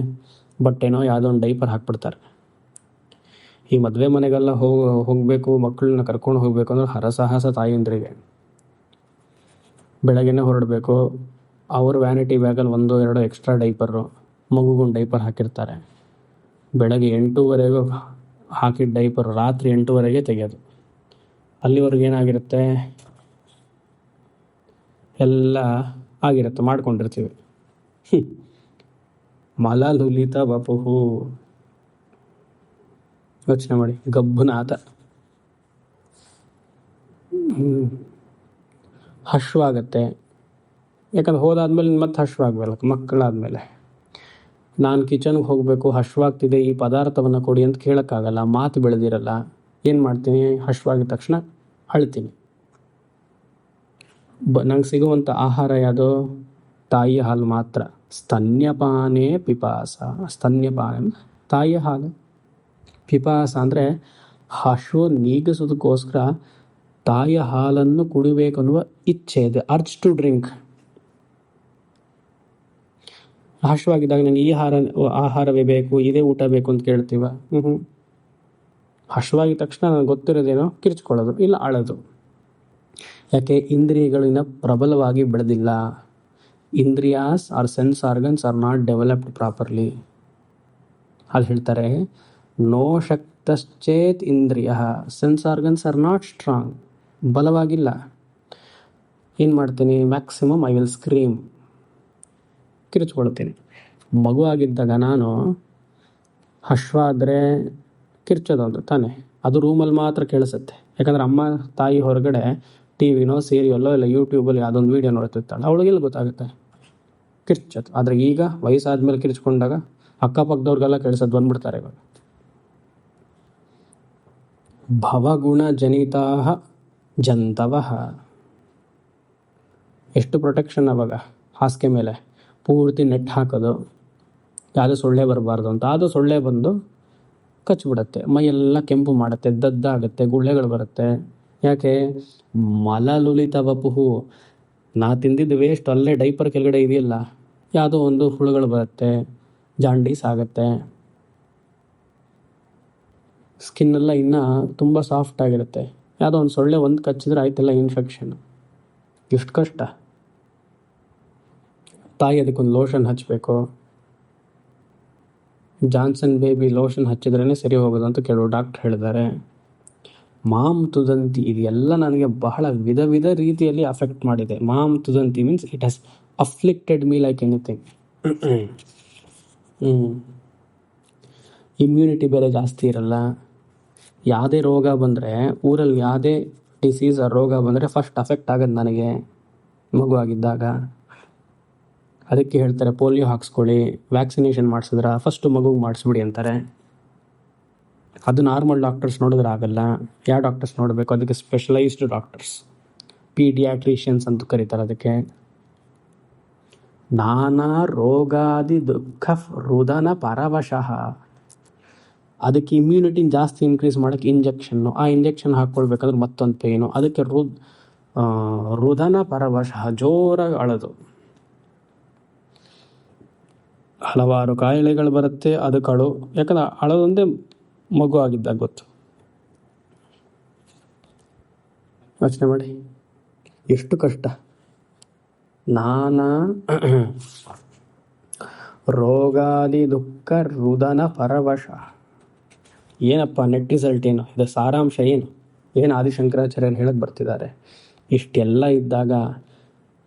ಬಟ್ಟೆನೋ ಯಾವುದೋ ಒಂದು ಡೈಪರ್ ಹಾಕ್ಬಿಡ್ತಾರೆ. ಈ ಮದುವೆ ಮನೆಗೆಲ್ಲ ಹೋಗಬೇಕು, ಮಕ್ಕಳನ್ನ ಕರ್ಕೊಂಡು ಹೋಗಬೇಕು ಅಂದ್ರೆ ಹರಸಾಹಸ ತಾಯಿಯಂದ್ರಿಗೆ. ಬೆಳಗ್ಗೆನೇ ಹೊರಡಬೇಕು, ಅವ್ರ ವ್ಯಾನಿಟಿ ಬ್ಯಾಗಲ್ಲಿ 1-2 ಎಕ್ಸ್ಟ್ರಾ ಡೈಪರು, ಮಗುಗೊಂದು ಡೈಪರ್ ಹಾಕಿರ್ತಾರೆ. ಬೆಳಗ್ಗೆ 8:00ವರೆಗೂ ಹಾಕಿದ ಡೈಪರ್ ರಾತ್ರಿ 8:00ವರೆಗೆ ತೆಗೆಯೋದು. ಅಲ್ಲಿವರೆಗೆ ಏನಾಗಿರುತ್ತೆ, ಎಲ್ಲ ಆಗಿರುತ್ತೆ, ಮಾಡ್ಕೊಂಡಿರ್ತೀವಿ. ಮಲಲುಲಿತ ವಪುಹು. ಯೋಚನೆ ಮಾಡಿ, ಗಬ್ಬುನಾಥ. ಹಶ್ವಾಗತ್ತೆ, ಯಾಕಂದ್ರೆ ಹೋದಾದ್ಮೇಲೆ ಮತ್ತೆ ಹಶ್ವಾಗಲ್ಲ. ಮಕ್ಕಳಾದಮೇಲೆ ನಾನು ಕಿಚನ್ಗೆ ಹೋಗಬೇಕು, ಹಶ್ವಾಗ್ತಿದೆ, ಈ ಪದಾರ್ಥವನ್ನು ಕೊಡಿ ಅಂತ ಕೇಳೋಕ್ಕಾಗಲ್ಲ, ಮಾತು ಬೆಳೆದಿರಲ್ಲ. ಏನು ಮಾಡ್ತೀನಿ, ಹಶ್ವಾಗಿದ ತಕ್ಷಣ ಅಳ್ತೀನಿ. ನಂಗೆ ಸಿಗುವಂಥ ಆಹಾರ ಯಾವುದೋ ತಾಯಿಯ ಹಾಲು ಮಾತ್ರ. ಸ್ತನ್ಯಪಾನೇ ಪಿಪಾಸ. ಸ್ತನ್ಯಪಾನ ತಾಯಿಯ ಹಾಲು. ಪಿಪಾಸ ಅಂದರೆ ಹಶು ನೀಗಿಸೋದಕ್ಕೋಸ್ಕರ ತಾಯಿಯ ಹಾಲನ್ನು ಕುಡಿಬೇಕು ಅನ್ನುವ ಇಚ್ಛೆ ಇದೆ. Urge to drink. ಹಶ್ವಾಗಿದ್ದಾಗ ನನಗೆ ಈ ಆಹಾರವೇ ಬೇಕು, ಇದೇ ಊಟ ಬೇಕು ಅಂತ ಕೇಳ್ತೀವ. ಹಶ್ವಾಗಿದ ತಕ್ಷಣ ನನಗೆ ಗೊತ್ತಿರೋದೇನೋ ಕಿರ್ಚ್ಕೊಳ್ಳೋದು, ಇಲ್ಲ ಅಳೋದು. ಯಾಕೆ, ಇಂದ್ರಿಯಗಳಿನ ಪ್ರಬಲವಾಗಿ ಬೆಳೆದಿಲ್ಲ. ಇಂದ್ರಿಯಾಸ್ are sense organs are not developed properly. ಅದು ಹೇಳ್ತಾರೆ, ನೋ ಶಕ್ತಶ್ಚೇತ್ ಇಂದ್ರಿಯ, sense organs are not strong. ಬಲವಾಗಿಲ್ಲ. ಏನು ಮಾಡ್ತೀನಿ, ಮ್ಯಾಕ್ಸಿಮಮ್ ಐ ವಿಲ್ ಸ್ಕ್ರೀಮ್, ಕಿರ್ಚ್ಕೊಳ್ತೀನಿ. ಮಗು ಆಗಿದ್ದಾಗ ನಾನು ಹಶ್ವಾದರೆ ಕಿರ್ಚೋದೊಂದು ತಾನೆ, ಅದು ರೂಮಲ್ಲಿ ಮಾತ್ರ ಕೇಳಿಸುತ್ತೆ. ಯಾಕಂದರೆ ಅಮ್ಮ ತಾಯಿ ಹೊರಗಡೆ ಟಿವಿನೋ ಸೀರಿಯಲ್ಲೋ ಇಲ್ಲ ಯೂಟ್ಯೂಬಲ್ಲಿ ಯಾವುದೊಂದು ವೀಡಿಯೋ ನೋಡ್ತಿರ್ತಾಳೆ, ಅವಳಿಗೆಲ್ಲ ಗೊತ್ತಾಗುತ್ತೆ ಕಿರ್ಚೋದು. ಆದರೆ ಈಗ ವಯಸ್ಸಾದ್ಮೇಲೆ ಕಿರ್ಚ್ಕೊಂಡಾಗ ಅಕ್ಕಪಕ್ಕದವ್ರಿಗೆಲ್ಲ ಕೇಳಿಸೋದು ಬಂದ್ಬಿಡ್ತಾರೆ. ಇವಾಗ ಭವಗುಣ ಜನಿತಾ ಜಂತವಃ. ಎಷ್ಟು ಪ್ರೊಟೆಕ್ಷನ್ ಅವಾಗ. ಹಾಸಿಗೆ ಮೇಲೆ ಪೂರ್ತಿ ನೆಟ್ ಹಾಕೋದು, ಯಾವುದೋ ಸೊಳ್ಳೆ ಬರಬಾರ್ದು ಅಂತ. ಅದು ಸೊಳ್ಳೆ ಬಂದು ಕಚ್ಚಿಬಿಡುತ್ತೆ, ಮೈಯೆಲ್ಲ ಕೆಂಪು ಮಾಡುತ್ತೆ, ದದ್ದಾಗುತ್ತೆ, ಗುಳ್ಳೆಗಳು ಬರುತ್ತೆ. ಯಾಕೆ, ಮಲಲುಲಿತ ವಪುಹು. ನಾ ತಿಂದಿದ್ದು ವೇಸ್ಟ್ ಅಲ್ಲೇ ಡೈಪರ್ ಕೆಳಗಡೆ ಇದೆಯಲ್ಲ, ಯಾವುದೋ ಒಂದು ಹುಳುಗಳು ಬರುತ್ತೆ, ಜಾಂಡೀಸ್ ಆಗುತ್ತೆ. ಸ್ಕಿನ್ನೆಲ್ಲ ಇನ್ನೂ ತುಂಬ ಸಾಫ್ಟ್ ಆಗಿರುತ್ತೆ. ಯಾವುದೋ ಒಂದು ಸೊಳ್ಳೆ ಒಂದು ಕಚ್ಚಿದ್ರೆ ಆಯ್ತೆಲ್ಲ ಇನ್ಫೆಕ್ಷನ್. ಎಷ್ಟು ಕಷ್ಟ. ತಾಯಿ ಅದಕ್ಕೊಂದು ಲೋಷನ್ ಹಚ್ಚಬೇಕು. ಜಾನ್ಸನ್ ಬೇಬಿ ಲೋಷನ್ ಹಚ್ಚಿದ್ರೇ ಸರಿ ಹೋಗೋದು ಅಂತ ಕೆಲವು ಡಾಕ್ಟ್ರ್ ಹೇಳಿದ್ದಾರೆ. ಮಾಮ್ ತುದಂತಿ, ಇದೆಲ್ಲ ನನಗೆ ಬಹಳ ವಿಧ ರೀತಿಯಲ್ಲಿ ಅಫೆಕ್ಟ್ ಮಾಡಿದೆ. ಮಾಮ್ ತುದಂತಿ means it has afflicted me like anything. Immunity ಬೇರೆ ಜಾಸ್ತಿ ಇರಲ್ಲ. ಯಾವುದೇ ರೋಗ ಬಂದರೆ, ಊರಲ್ಲಿ ಯಾವುದೇ ಡಿಸೀಸ್ ರೋಗ ಬಂದರೆ ಫಸ್ಟ್ ಅಫೆಕ್ಟ್ ಆಗೋದು ನನಗೆ. ಮಗು ಆಗಿದ್ದಾಗ. ಅದಕ್ಕೆ ಹೇಳ್ತಾರೆ ಪೋಲಿಯೋ ಹಾಕ್ಸ್ಕೊಳ್ಳಿ, ವ್ಯಾಕ್ಸಿನೇಷನ್ ಮಾಡಿಸಿದ್ರೆ ಫಸ್ಟು ಮಗುಗೆ ಮಾಡಿಸ್ಬಿಡಿ ಅಂತಾರೆ. ಅದು ನಾರ್ಮಲ್ ಡಾಕ್ಟರ್ಸ್ ನೋಡಿದ್ರೆ ಆಗಲ್ಲ. ಯಾವ ಡಾಕ್ಟರ್ಸ್ ನೋಡಬೇಕು? ಅದಕ್ಕೆ ಸ್ಪೆಷಲೈಸ್ಡ್ ಡಾಕ್ಟರ್ಸ್, ಪೀಡಿಯಾಟ್ರಿಷಿಯನ್ಸ್ ಅಂತ ಕರೀತಾರೆ ಅದಕ್ಕೆ. ನಾನಾ ರೋಗಾದಿ ದುಃಖ ರುದನ ಪರವಶಃ. ಅದಕ್ಕೆ ಇಮ್ಯುನಿಟಿನ ಜಾಸ್ತಿ ಇನ್ಕ್ರೀಸ್ ಮಾಡೋಕ್ಕೆ ಇಂಜೆಕ್ಷನ್ನು, ಆ ಇಂಜೆಕ್ಷನ್ ಹಾಕ್ಕೊಳ್ಬೇಕಾದ್ರೆ ಮತ್ತೊಂದು ಪೇನು. ಅದಕ್ಕೆ ರುದನ ಪರವಶಃ, ಜೋರಾಗಿ ಅಳೋದು. ಹಲವಾರು ಕಾಯಿಲೆಗಳು ಬರುತ್ತೆ ಅದಕ್ಕೆ ಅಳು. ಯಾಕಂದ್ರೆ ಅಳೋದೊಂದೇ ಮಗು ಆಗಿದ್ದಾಗ ಗೊತ್ತು. ಯೋಚನೆ ಮಾಡಿ ಎಷ್ಟು ಕಷ್ಟ. ನಾನಾ ರೋಗಾದಿ ದುಃಖ ರುದನ ಪರವಶ. ಏನಪ್ಪ ನೆಟ್ ರಿಸಲ್ಟ್ ಏನು? ಇದು ಸಾರಾಂಶ ಏನು ಆದಿಶಂಕರಾಚಾರ್ಯರು ಹೇಳಕ್ಕೆ ಬರ್ತಿದ್ದಾರೆ? ಇಷ್ಟೆಲ್ಲ ಇದ್ದಾಗ,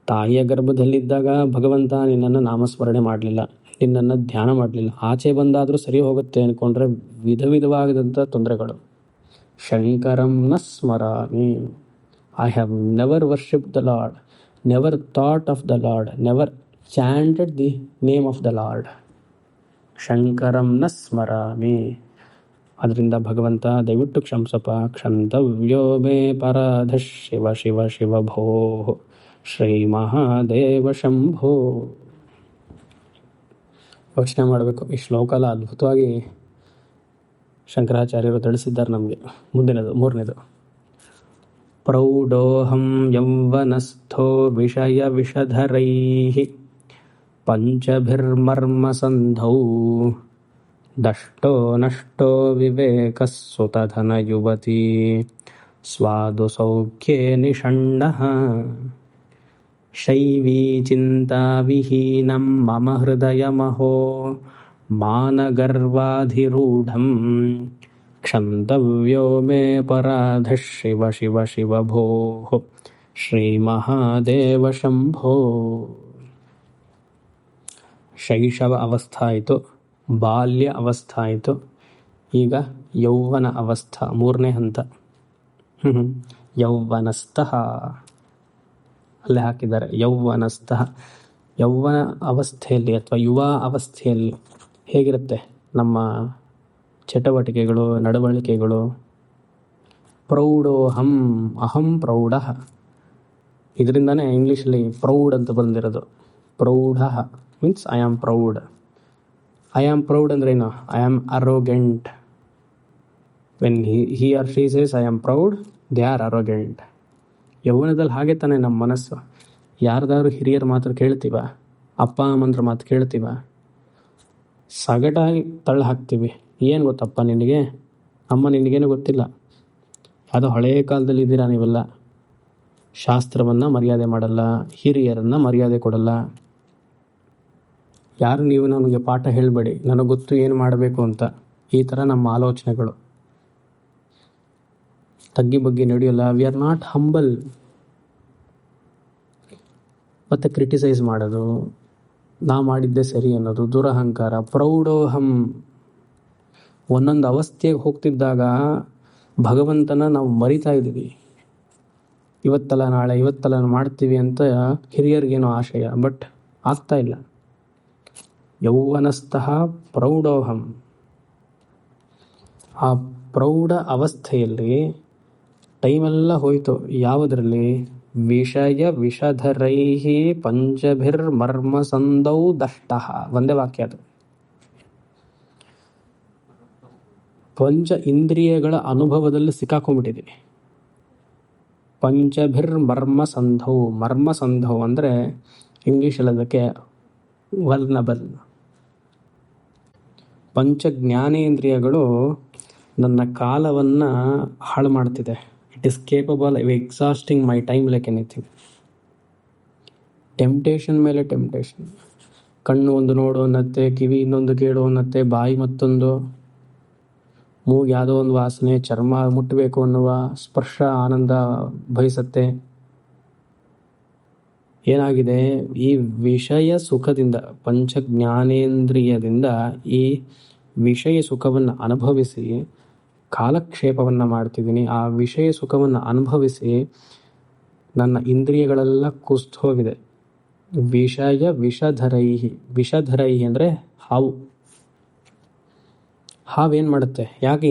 ತಾಯಿಯ ಗರ್ಭದಲ್ಲಿದ್ದಾಗ ಭಗವಂತ ನಿನ್ನನ್ನು ನಾಮಸ್ಮರಣೆ ಮಾಡಲಿಲ್ಲ, ನಿನ್ನನ್ನು ಧ್ಯಾನ ಮಾಡಲಿಲ್ಲ. ಆಚೆ ಬಂದಾದರೂ ಸರಿ ಹೋಗುತ್ತೆ ಅಂದ್ಕೊಂಡ್ರೆ ವಿಧ ವಿಧವಾದಂಥ ತೊಂದರೆಗಳು. ಶಂಕರಂ ನ ಸ್ಮರಾಮಿ. I have never worshipped the lord, never thought of the lord, never chanted the name of the lord. ಶಂಕರಂ ನ ಸ್ಮರಾಮಿ. ಅದರಿಂದ ಭಗವಂತ ದಯವಿಟ್ಟು ಕ್ಷಮಿಸಪ್ಪ. ಕ್ಷಂತವ್ಯೋ ಮೇ ಪರಾಧ ಶಿವ ಶಿವ ಶಿವ ಭೋ ಶ್ರೀ ಮಹಾದೇವ ಶಂಭೋ. ಯೋಚನೆ ಮಾಡಬೇಕು. ಈ ಶ್ಲೋಕಲ್ಲ ಅದ್ಭುತವಾಗಿ ಶಂಕರಾಚಾರ್ಯರು ತಿಳಿಸಿದ್ದಾರೆ ನಮಗೆ. ಮುಂದಿನದು, ಮೂರನೇದು. ಪ್ರೌಢೋಹಂ ಯೌವನಸ್ಥೋ ವಿಷಯ ವಿಷಧರೈಃ ಪಂಚಭಿರ್ಮರ್ಮಸಂಧೌ ದಷ್ಟೋ ನಷ್ಟೋ ವಿವೇಕಃ ಸುತಧನ ಯುವತಿ ಸ್ವಾದು ಸೌಖ್ಯೇ ನಿಷಣ್ಣಃ. ಶೈವೀ ಚಿಂತಾವಿಹೀನಂ ಮಮ ಹೃದಯಮಹೋ ಮಾನಗರ್ವಾಧಿರೂಢಂ ಕ್ಷಂತವ್ಯೋ ಮೇ ಪರಾಧಃ ಶಿವ ಶಿವ ಶಿವ ಭೋ ಶ್ರೀ ಮಹಾದೇವ ಶಂಭೋ. ಶೈಶವ ಅವಸ್ಥಾ ಆಯಿತು, ಬಾಲ್ಯ ಅವಸ್ಥಾ ಆಯಿತು, ಈಗ ಯೌವನ ಅವಸ್ಥಾ, ಮೂರನೇ ಹಂತ. ಯೌವನಸ್ಥಃ ಅಲ್ಲೇ ಹಾಕಿದ್ದಾರೆ. ಯೌವನಸ್ಥಃ. ಯೌವನ ಅವಸ್ಥೆಯಲ್ಲಿ ಅಥವಾ ಯುವ ಅವಸ್ಥೆಯಲ್ಲಿ ಹೇಗಿರುತ್ತೆ ನಮ್ಮ ಚಟುವಟಿಕೆಗಳು, ನಡವಳಿಕೆಗಳು? ಪ್ರೌಢೋಹಂ, ಅಹಂ ಪ್ರೌಢ. ಇದರಿಂದನೇ ಇಂಗ್ಲೀಷಲ್ಲಿ ಪ್ರೌಡ್ ಅಂತ ಬಂದಿರೋದು. ಪ್ರೌಢ means I am proud. I am proud ಅಂದ್ರೇನು? I am arrogant. When he or she says I am proud, they are arrogant. ಯೌವನದಲ್ಲಿ ಹಾಗೆ ತಾನೆ ನಮ್ಮ ಮನಸ್ಸು. ಯಾರ್ದಾದ್ರು ಹಿರಿಯರ ಮಾತ್ರ ಕೇಳ್ತೀವ, ಅಪ್ಪ ಅಮ್ಮಂದ್ರ ಮಾತು ಕೇಳ್ತೀವ, ಸಗಟಾಗಿ ತಳ್ಳಿ ಹಾಕ್ತೀವಿ. ಏನು ಗೊತ್ತಪ್ಪ ನಿನಗೆ, ಅಮ್ಮ ನಿನಗೇನು ಗೊತ್ತಿಲ್ಲ. ಅದು ಹಳೆಯ ಕಾಲದಲ್ಲಿ ಇದ್ದೀರಾ ನೀವೆಲ್ಲ. ಶಾಸ್ತ್ರವನ್ನು ಮರ್ಯಾದೆ ಮಾಡಲ್ಲ, ಹಿರಿಯರನ್ನು ಮರ್ಯಾದೆ ಕೊಡಲ್ಲ. ಯಾರು ನೀವು ನನಗೆ ಪಾಠ ಹೇಳಬೇಡಿ, ನನಗೆ ಗೊತ್ತು ಏನು ಮಾಡಬೇಕು ಅಂತ. ಈ ಥರ ನಮ್ಮ ಆಲೋಚನೆಗಳು. ತಗ್ಗಿ ಬಗ್ಗೆ ನಡೆಯೋಲ್ಲ. We are not humble. ಮತ್ತು ಕ್ರಿಟಿಸೈಸ್ ಮಾಡೋದು, ನಾ ಮಾಡಿದ್ದೆ ಸರಿ ಅನ್ನೋದು, ದುರಹಂಕಾರ. ಪ್ರೌಢೋಹಂ. ಒಂದೊಂದು ಅವಸ್ಥೆಗೆ ಹೋಗ್ತಿದ್ದಾಗ ಭಗವಂತನ ನಾವು ಮರಿತಾ ಇದ್ದೀವಿ. ಇವತ್ತಲ್ಲ ನಾಳೆ, ಇವತ್ತಲ್ಲ ಮಾಡ್ತೀವಿ ಅಂತ ಹಿರಿಯರಿಗೇನೋ ಆಶಯ, ಬಟ್ ಆಗ್ತಾ ಇಲ್ಲ. ಯೌವನಸ್ಥಃ ಪ್ರೌಢೋಹಂ. ಆ ಪ್ರೌಢ ಅವಸ್ಥೆಯಲ್ಲಿ ಟೈಮೆಲ್ಲ ಹೋಯಿತು. ಯಾವುದರಲ್ಲಿ? ವಿಷಯ ವಿಷಧರೈಃ ಪಂಚಭಿರ್ಮರ್ಮಸಂಧೌ ದಷ್ಟಃ. ಒಂದೇ ವಾಕ್ಯ ಅದು. ಪಂಚ ಇಂದ್ರಿಯಗಳ ಅನುಭವದಲ್ಲಿ ಸಿಕ್ಕಾಕೊಂಡ್ಬಿಟ್ಟಿದ್ದೀವಿ. ಪಂಚಭಿರ್ಮರ್ಮಸಂಧೌ. ಮರ್ಮಸಂಧೌ ಅಂದರೆ ಇಂಗ್ಲೀಷಲ್ಲಿ ಅದಕ್ಕೆ ವಲ್ನಬಲ್. ಪಂಚ ಜ್ಞಾನೇಂದ್ರಿಯಗಳು ನನ್ನ ಕಾಲವನ್ನು ಹಾಳು ಮಾಡ್ತಿದೆ. It is capable of exhausting my time like anything. Temptation ಮೇಲೆ ಟೆಂಪ್ಟೇಷನ್. ಕಣ್ಣು ಒಂದು ನೋಡು ಅನ್ನತ್ತೆ, ಕಿವಿ ಇನ್ನೊಂದು ಕೇಳು ಅನ್ನತ್ತೆ, ಬಾಯಿ ಮತ್ತೊಂದು, ಮೂಗು ಯಾವುದೋ ಒಂದು ವಾಸನೆ, ಚರ್ಮ ಮುಟ್ಟಬೇಕು ಅನ್ನುವ ಸ್ಪರ್ಶ ಆನಂದ ಬಯಸತ್ತೆ. ಏನಾಗಿದೆ? ಈ ವಿಷಯ ಸುಖದಿಂದ, ಪಂಚ ಜ್ಞಾನೇಂದ್ರಿಯದಿಂದ ಈ ವಿಷಯ ಸುಖವನ್ನು ಅನುಭವಿಸಿ ಕಾಲಕ್ಷೇಪವನ್ನು ಮಾಡ್ತಿದ್ದೀನಿ. ಆ ವಿಷಯ ಸುಖವನ್ನು ಅನುಭವಿಸಿ ನನ್ನ ಇಂದ್ರಿಯಗಳೆಲ್ಲ ಕುಸ್ತು ಹೋಗಿದೆ. ವಿಷಯ ವಿಷಧರೈಹಿ. ವಿಷಧರೈಹಿ ಅಂದರೆ ಹಾವು. ಹಾವೇನು ಮಾಡುತ್ತೆ? ಯಾಕೆ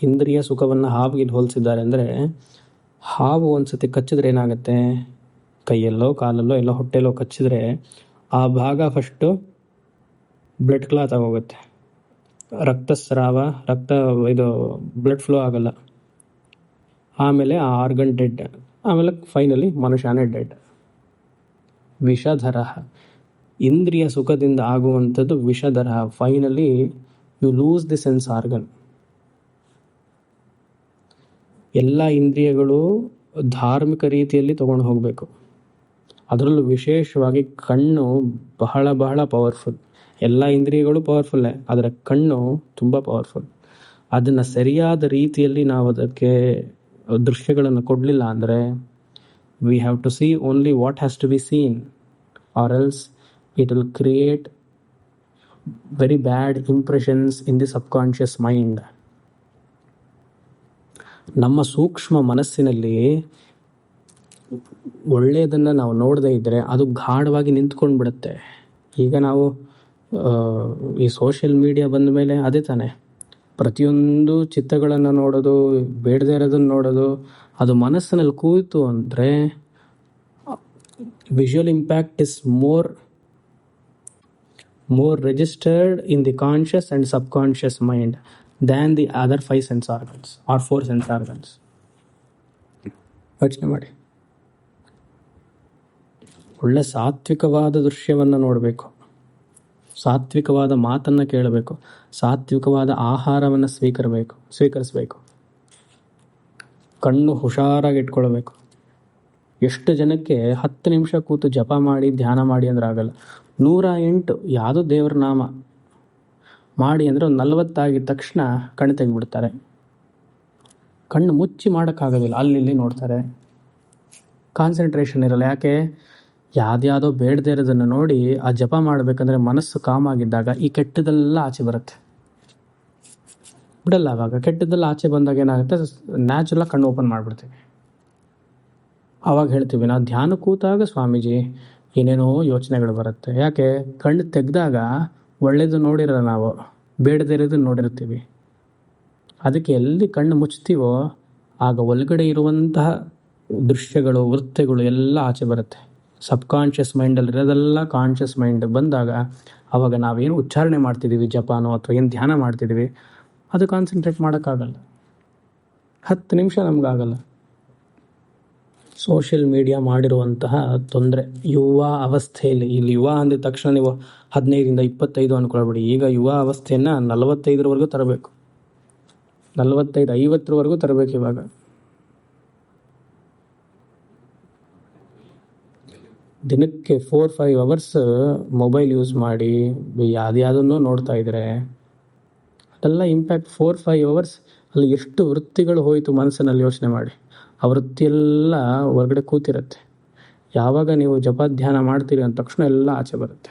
ಇಂದ್ರಿಯ ಸುಖವನ್ನು ಹಾವಿಗೆ ಹೋಲಿಸಿದ್ದಾರೆ ಅಂದರೆ, ಹಾವು ಒಂದ್ಸತಿ ಕಚ್ಚಿದ್ರೆ ಏನಾಗುತ್ತೆ? ಕೈಯಲ್ಲೋ ಕಾಲಲ್ಲೋ ಎಲ್ಲೋ ಹೊಟ್ಟೆಲ್ಲೋ ಕಚ್ಚಿದ್ರೆ ಆ ಭಾಗ ಫಸ್ಟು ಬ್ಲಡ್ ಕ್ಲಾತ್ ಆಗೋಗುತ್ತೆ, ರಕ್ತಸ್ರಾವ, ಇದು ಬ್ಲಡ್ ಫ್ಲೋ ಆಗಲ್ಲ. ಆಮೇಲೆ ಆ ಆರ್ಗನ್ ಡೆಡ್. ಆಮೇಲೆ ಫೈನಲಿ ಮನುಷ್ಯನೇ ಡೆಡ್. ವಿಷಧರ, ಇಂದ್ರಿಯ ಸುಖದಿಂದ ಆಗುವಂಥದ್ದು ವಿಷಧರ. Finally you lose the sense organ. ಎಲ್ಲ ಇಂದ್ರಿಯಗಳು ಧಾರ್ಮಿಕ ರೀತಿಯಲ್ಲಿ ತಗೊಂಡು ಹೋಗಬೇಕು. ಅದರಲ್ಲೂ ವಿಶೇಷವಾಗಿ ಕಣ್ಣು ಬಹಳ ಬಹಳ ಪವರ್ಫುಲ್. ಎಲ್ಲ ಇಂದ್ರಿಯಗಳು ಪವರ್ಫುಲ್ಲೇ, ಆದರೆ ಕಣ್ಣು ತುಂಬ ಪವರ್ಫುಲ್. ಅದನ್ನು ಸರಿಯಾದ ರೀತಿಯಲ್ಲಿ ನಾವು ಅದಕ್ಕೆ ದೃಶ್ಯಗಳನ್ನು ಕೊಡಲಿಲ್ಲ ಅಂದರೆ, we have to see only what has to be seen, or else it will create very bad impressions in the subconscious mind. ನಮ್ಮ ಸೂಕ್ಷ್ಮ ಮನಸ್ಸಿನಲ್ಲಿ ಒಳ್ಳೆಯದನ್ನು ನಾವು ನೋಡದೇ ಇದ್ದರೆ ಅದು ಗಾಢವಾಗಿ ನಿಂತ್ಕೊಂಡು ಬಿಡುತ್ತೆ. ಈಗ ನಾವು ಈ ಸೋಷಿಯಲ್ ಮೀಡಿಯಾ ಬಂದ ಮೇಲೆ ಅದೇ ತಾನೆ, ಪ್ರತಿಯೊಂದು ಚಿತ್ರಗಳನ್ನು ನೋಡೋದು, ಬೇಡದೇ ಇರೋದನ್ನು ನೋಡೋದು, ಅದು ಮನಸ್ಸಿನಲ್ಲಿ ಕೂಯಿತು ಅಂದರೆ visual impact is more registered in the conscious and subconscious mind than the other 5 sense organs or 4 sense organs. ಯೋಚನೆ ಮಾಡಿ. ಒಳ್ಳೆ ಸಾತ್ವಿಕವಾದ ದೃಶ್ಯವನ್ನು ನೋಡಬೇಕು, ಸಾತ್ವಿಕವಾದ ಮಾತನ್ನು ಕೇಳಬೇಕು, ಸಾತ್ವಿಕವಾದ ಆಹಾರವನ್ನು ಸ್ವೀಕರಿಸಬೇಕು, ಕಣ್ಣು ಹುಷಾರಾಗಿ ಇಟ್ಕೊಳ್ಬೇಕು. ಎಷ್ಟು ಜನಕ್ಕೆ 10 ನಿಮಿಷ ಕೂತು ಜಪ ಮಾಡಿ ಧ್ಯಾನ ಮಾಡಿ ಅಂದ್ರೆ ಆಗಲ್ಲ. 108 ಯಾವುದೋ ದೇವರ ನಾಮ ಮಾಡಿ ಅಂದರೆ ಒಂದು 40 ಆಗಿದ ತಕ್ಷಣ ಕಣ್ಣು ತೆಗೆದುಬಿಡ್ತಾರೆ. ಕಣ್ಣು ಮುಚ್ಚಿ ಮಾಡೋಕ್ಕಾಗೋದಿಲ್ಲ, ಅಲ್ಲಿ ನೋಡ್ತಾರೆ. ಕಾನ್ಸಂಟ್ರೇಷನ್ ಇರಲ್ಲ. ಯಾಕೆ? ಯಾವುದ್ಯಾವುದೋ ಬೇಡದೇ ಇರೋದನ್ನು ನೋಡಿ ಆ ಜಪ ಮಾಡಬೇಕಂದ್ರೆ ಮನಸ್ಸು ಕಾಮಾಗಿದ್ದಾಗ ಈ ಕೆಟ್ಟದೆಲ್ಲ ಆಚೆ ಬರುತ್ತೆ. ಬಿಡಲ್ಲ. ಆವಾಗ ಕೆಟ್ಟದ್ದೆಲ್ಲ ಆಚೆ ಬಂದಾಗ ಏನಾಗುತ್ತೆ? ನ್ಯಾಚುರಲಾಗಿ ಕಣ್ಣು ಓಪನ್ ಮಾಡಿಬಿಡ್ತೀವಿ. ಆವಾಗ ಹೇಳ್ತೀವಿ, ನಾವು ಧ್ಯಾನ ಕೂತಾಗ ಸ್ವಾಮೀಜಿ ಏನೇನೋ ಯೋಚನೆಗಳು ಬರುತ್ತೆ. ಯಾಕೆ? ಕಣ್ಣು ತೆಗೆದಾಗ ಒಳ್ಳೇದು ನೋಡಿರಲ್ಲ, ನಾವು ಬೇಡದೇ ಇರೋದನ್ನು ನೋಡಿರ್ತೀವಿ. ಅದಕ್ಕೆ ಎಲ್ಲಿ ಕಣ್ಣು ಮುಚ್ತೀವೋ ಆಗ ಒಳಗಡೆ ಇರುವಂತಹ ದೃಶ್ಯಗಳು, ವೃತ್ತಿಗಳು ಎಲ್ಲ ಆಚೆ ಬರುತ್ತೆ. ಸಬ್ಕಾನ್ಷಿಯಸ್ ಮೈಂಡಲ್ಲಿ ಇರೋದೆಲ್ಲ ಕಾನ್ಷಿಯಸ್ ಮೈಂಡ್ ಬಂದಾಗ ಆವಾಗ ನಾವೇನು ಉಚ್ಚಾರಣೆ ಮಾಡ್ತಿದ್ದೀವಿ, ಜಪಾನೋ ಅಥವಾ ಏನು ಧ್ಯಾನ ಮಾಡ್ತಿದ್ದೀವಿ, ಅದು ಕಾನ್ಸಂಟ್ರೇಟ್ ಮಾಡೋಕ್ಕಾಗಲ್ಲ. 10 ನಿಮಿಷ ನಮಗಾಗಲ್ಲ. ಸೋಷಿಯಲ್ ಮೀಡಿಯಾ ಮಾಡಿರುವಂತಹ ತೊಂದರೆ ಯುವ ಅವಸ್ಥೆಯಲ್ಲಿ, ಇಲ್ಲಿ ಯುವ ಅಂದಿದ ತಕ್ಷಣ ನೀವು 15 25 ಅಂದ್ಕೊಳ್ಬೇಡಿ. ಈಗ ಯುವ ಅವಸ್ಥೆಯನ್ನು 45ರವರೆಗೂ ತರಬೇಕು, 45-50ರವರೆಗೂ ತರಬೇಕು. ಇವಾಗ ದಿನಕ್ಕೆ 4-5 ಅವರ್ಸ್ ಮೊಬೈಲ್ ಯೂಸ್ ಮಾಡಿ ಯಾವುದನ್ನೋ ನೋಡ್ತಾ ಇದ್ರೆ ಅದೆಲ್ಲ ಇಂಪ್ಯಾಕ್ಟ್. 4-5 ಅವರ್ಸ್ ಅಲ್ಲಿ ಎಷ್ಟು ವೃತ್ತಿಗಳು ಹೋಯಿತು ಮನಸ್ಸಿನಲ್ಲಿ. ಯೋಚನೆ ಮಾಡಿ. ಆ ವೃತ್ತಿಯೆಲ್ಲ ಹೊರಗಡೆ ಕೂತಿರುತ್ತೆ. ಯಾವಾಗ ನೀವು ಜಪಧ್ಯಾನ ಮಾಡ್ತೀರಿ ಅಂದ ತಕ್ಷಣ ಎಲ್ಲ ಆಚೆ ಬರುತ್ತೆ.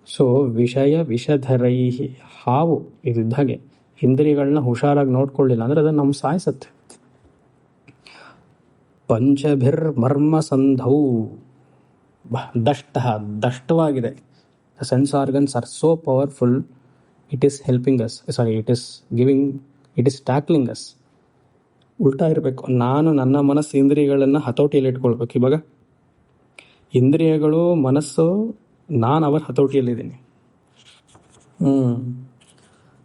ಸೊ ವಿಷಯ ವಿಷಧರೈಹಿ, ಹಾವು ಇದ್ದ ಹಾಗೆ. ಇಂದ್ರಿಯಗಳನ್ನ ಹುಷಾರಾಗಿ ನೋಡ್ಕೊಳ್ಳಿಲ್ಲ ಅಂದರೆ ಅದನ್ನು ನಮ್ಮ ಸಾಯಿಸುತ್ತೆ. ಪಂಚಭಿರ್ ಮರ್ಮ ಸಂಧೌ, ದಷ್ಟವಾಗಿದೆ. The sense organs are so powerful. It is helping us, it is tackling us. ಉಲ್ಟಾ ಇರಬೇಕು. ನಾನು ನನ್ನ ಮನಸ್ಸು ಇಂದ್ರಿಯಗಳನ್ನು ಹತೋಟಿಯಲ್ಲಿ ಇಟ್ಕೊಳ್ಬೇಕು. ಇವಾಗ ಇಂದ್ರಿಯಗಳು ಮನಸ್ಸು, ನಾನು ಅವರ ಹತೋಟಿಯಲ್ಲಿದ್ದೀನಿ.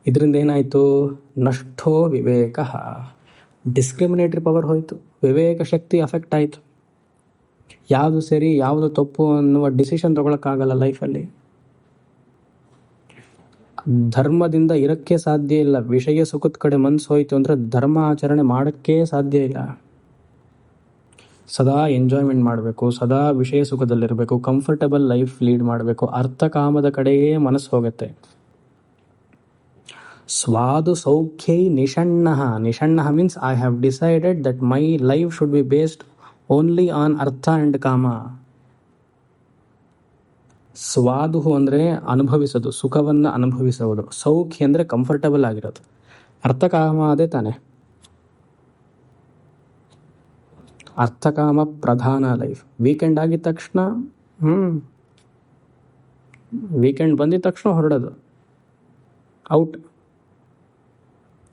ಇದರಿಂದ ಏನಾಯಿತು? ನಷ್ಟೋ ವಿವೇಕ, ಡಿಸ್ಕ್ರಿಮಿನೇಟರಿ ಪವರ್ ಹೋಯಿತು. ವಿವೇಕ ಶಕ್ತಿ ಅಫೆಕ್ಟ್ ಆಯಿತು. ಯಾವುದು ಸರಿ ಯಾವುದು ತಪ್ಪು ಅನ್ನುವ ಡಿಸಿಷನ್ ತೊಗೊಳಕ್ಕಾಗಲ್ಲ ಲೈಫಲ್ಲಿ. ಧರ್ಮದಿಂದ ಇರೋಕ್ಕೆ ಸಾಧ್ಯ ಇಲ್ಲ. ವಿಷಯ ಸುಖದ ಕಡೆ ಮನಸ್ಸು ಹೋಯಿತು ಅಂದರೆ ಧರ್ಮ ಆಚರಣೆ ಮಾಡೋಕ್ಕೆ ಸಾಧ್ಯ ಇಲ್ಲ. ಸದಾ ಎಂಜಾಯ್ಮೆಂಟ್ ಮಾಡಬೇಕು, ಸದಾ ವಿಷಯ ಸುಖದಲ್ಲಿರಬೇಕು, ಕಂಫರ್ಟಬಲ್ ಲೈಫ್ ಲೀಡ್ ಮಾಡಬೇಕು. ಅರ್ಥಕಾಮದ ಕಡೆಯೇ ಮನಸ್ಸು ಹೋಗುತ್ತೆ. ಸ್ವಾದು ಸೌಖ್ಯೈ ನಿಷಣ್ಣ means I have decided that my life should be based only on artha and kama. ಸ್ವಾದು ಅಂದರೆ ಅನುಭವಿಸೋದು, ಸುಖವನ್ನು ಅನುಭವಿಸುವುದು. ಸೌಖ್ಯ ಅಂದರೆ ಕಂಫರ್ಟಬಲ್ ಆಗಿರೋದು. ಅರ್ಥಕಾಮ ಅದೇ ತಾನೆ. ಅರ್ಥಕಾಮ ಪ್ರಧಾನ ಲೈಫ್. ವೀಕೆಂಡ್ ಆಗಿದ ತಕ್ಷಣ ವೀಕೆಂಡ್ ಬಂದಿದ ತಕ್ಷಣ ಹೊರಡೋದು, ಔಟ್.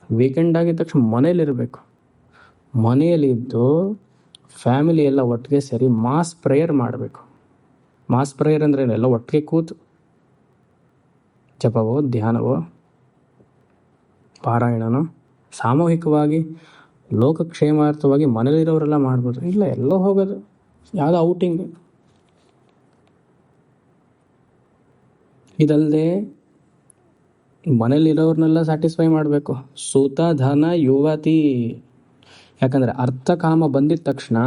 ವೀಕೆಂಡ್ ಆಗಿದ ತಕ್ಷಣ ಮನೇಲಿರಬೇಕು. ಮನೆಯಲ್ಲಿದ್ದು ಫ್ಯಾಮಿಲಿ ಎಲ್ಲ ಒಟ್ಟಿಗೆ ಸೇರಿ ಮಾಸ್ ಪ್ರೇಯರ್ ಮಾಡಬೇಕು. ಮಾಸ್ ಪ್ರೇಯರ್ ಅಂದರೆ ಎಲ್ಲ ಒಟ್ಟಿಗೆ ಕೂತು ಜಪವೋ ಧ್ಯಾನವೋ ಪಾರಾಯಣನೋ ಸಾಮೂಹಿಕವಾಗಿ ಲೋಕಕ್ಷೇಮಾರ್ಥವಾಗಿ ಮನೇಲಿರೋರೆಲ್ಲ ಮಾಡ್ಬೋದು. ಇಲ್ಲ ಎಲ್ಲೋ ಹೋಗೋದು, ಯಾವುದೋ ಔಟಿಂಗ್. ಇದಲ್ಲದೆ ಮನೇಲಿರೋರ್ನೆಲ್ಲ ಸ್ಯಾಟಿಸ್ಫೈ ಮಾಡಬೇಕು. ಸುತ ಧನ ಯುವತಿ. ಯಾಕಂದರೆ ಅರ್ಥಕಾಮ ಬಂದಿದ ತಕ್ಷಣ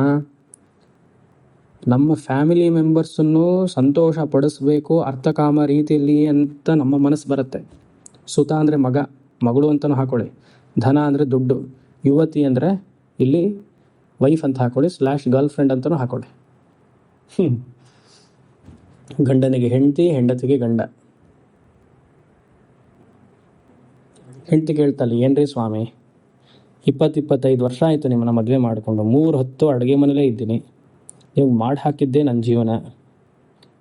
ನಮ್ಮ ಫ್ಯಾಮಿಲಿ ಮೆಂಬರ್ಸನ್ನು ಸಂತೋಷ ಪಡಿಸ್ಬೇಕು ಅರ್ಥಕಾಮ ರೀತಿಯಲ್ಲಿ ಅಂತ ನಮ್ಮ ಮನಸ್ಸು ಬರುತ್ತೆ. ಸುತ ಅಂದರೆ ಮಗ, ಮಗಳು ಅಂತಲೂ ಹಾಕೊಳ್ಳಿ. ಧನ ಅಂದರೆ ದುಡ್ಡು. ಯುವತಿ ಅಂದರೆ ಇಲ್ಲಿ ವೈಫ್ ಅಂತ ಹಾಕೊಳ್ಳಿ, / ಗರ್ಲ್ ಫ್ರೆಂಡ್ ಅಂತಲೂ ಹಾಕೊಳ್ಳಿ. ಗಂಡನಿಗೆ ಹೆಂಡತಿ, ಹೆಂಡತಿಗೆ ಗಂಡ. ಹೆಂಡತಿ ಕೇಳ್ತಾಳೆ, ಏನ್ರಿ ಸ್ವಾಮಿ 20-25 ವರ್ಷ ಆಯಿತು ನಿಮ್ಮನ್ನ ಮದುವೆ ಮಾಡಿಕೊಂಡು, 3 ಹೊತ್ತು ಅಡುಗೆ ಮನೇಲೇ ಇದ್ದೀನಿ, ನೀವು ಮಾಡಿ ಹಾಕಿದ್ದೆ ನನ್ನ ಜೀವನ,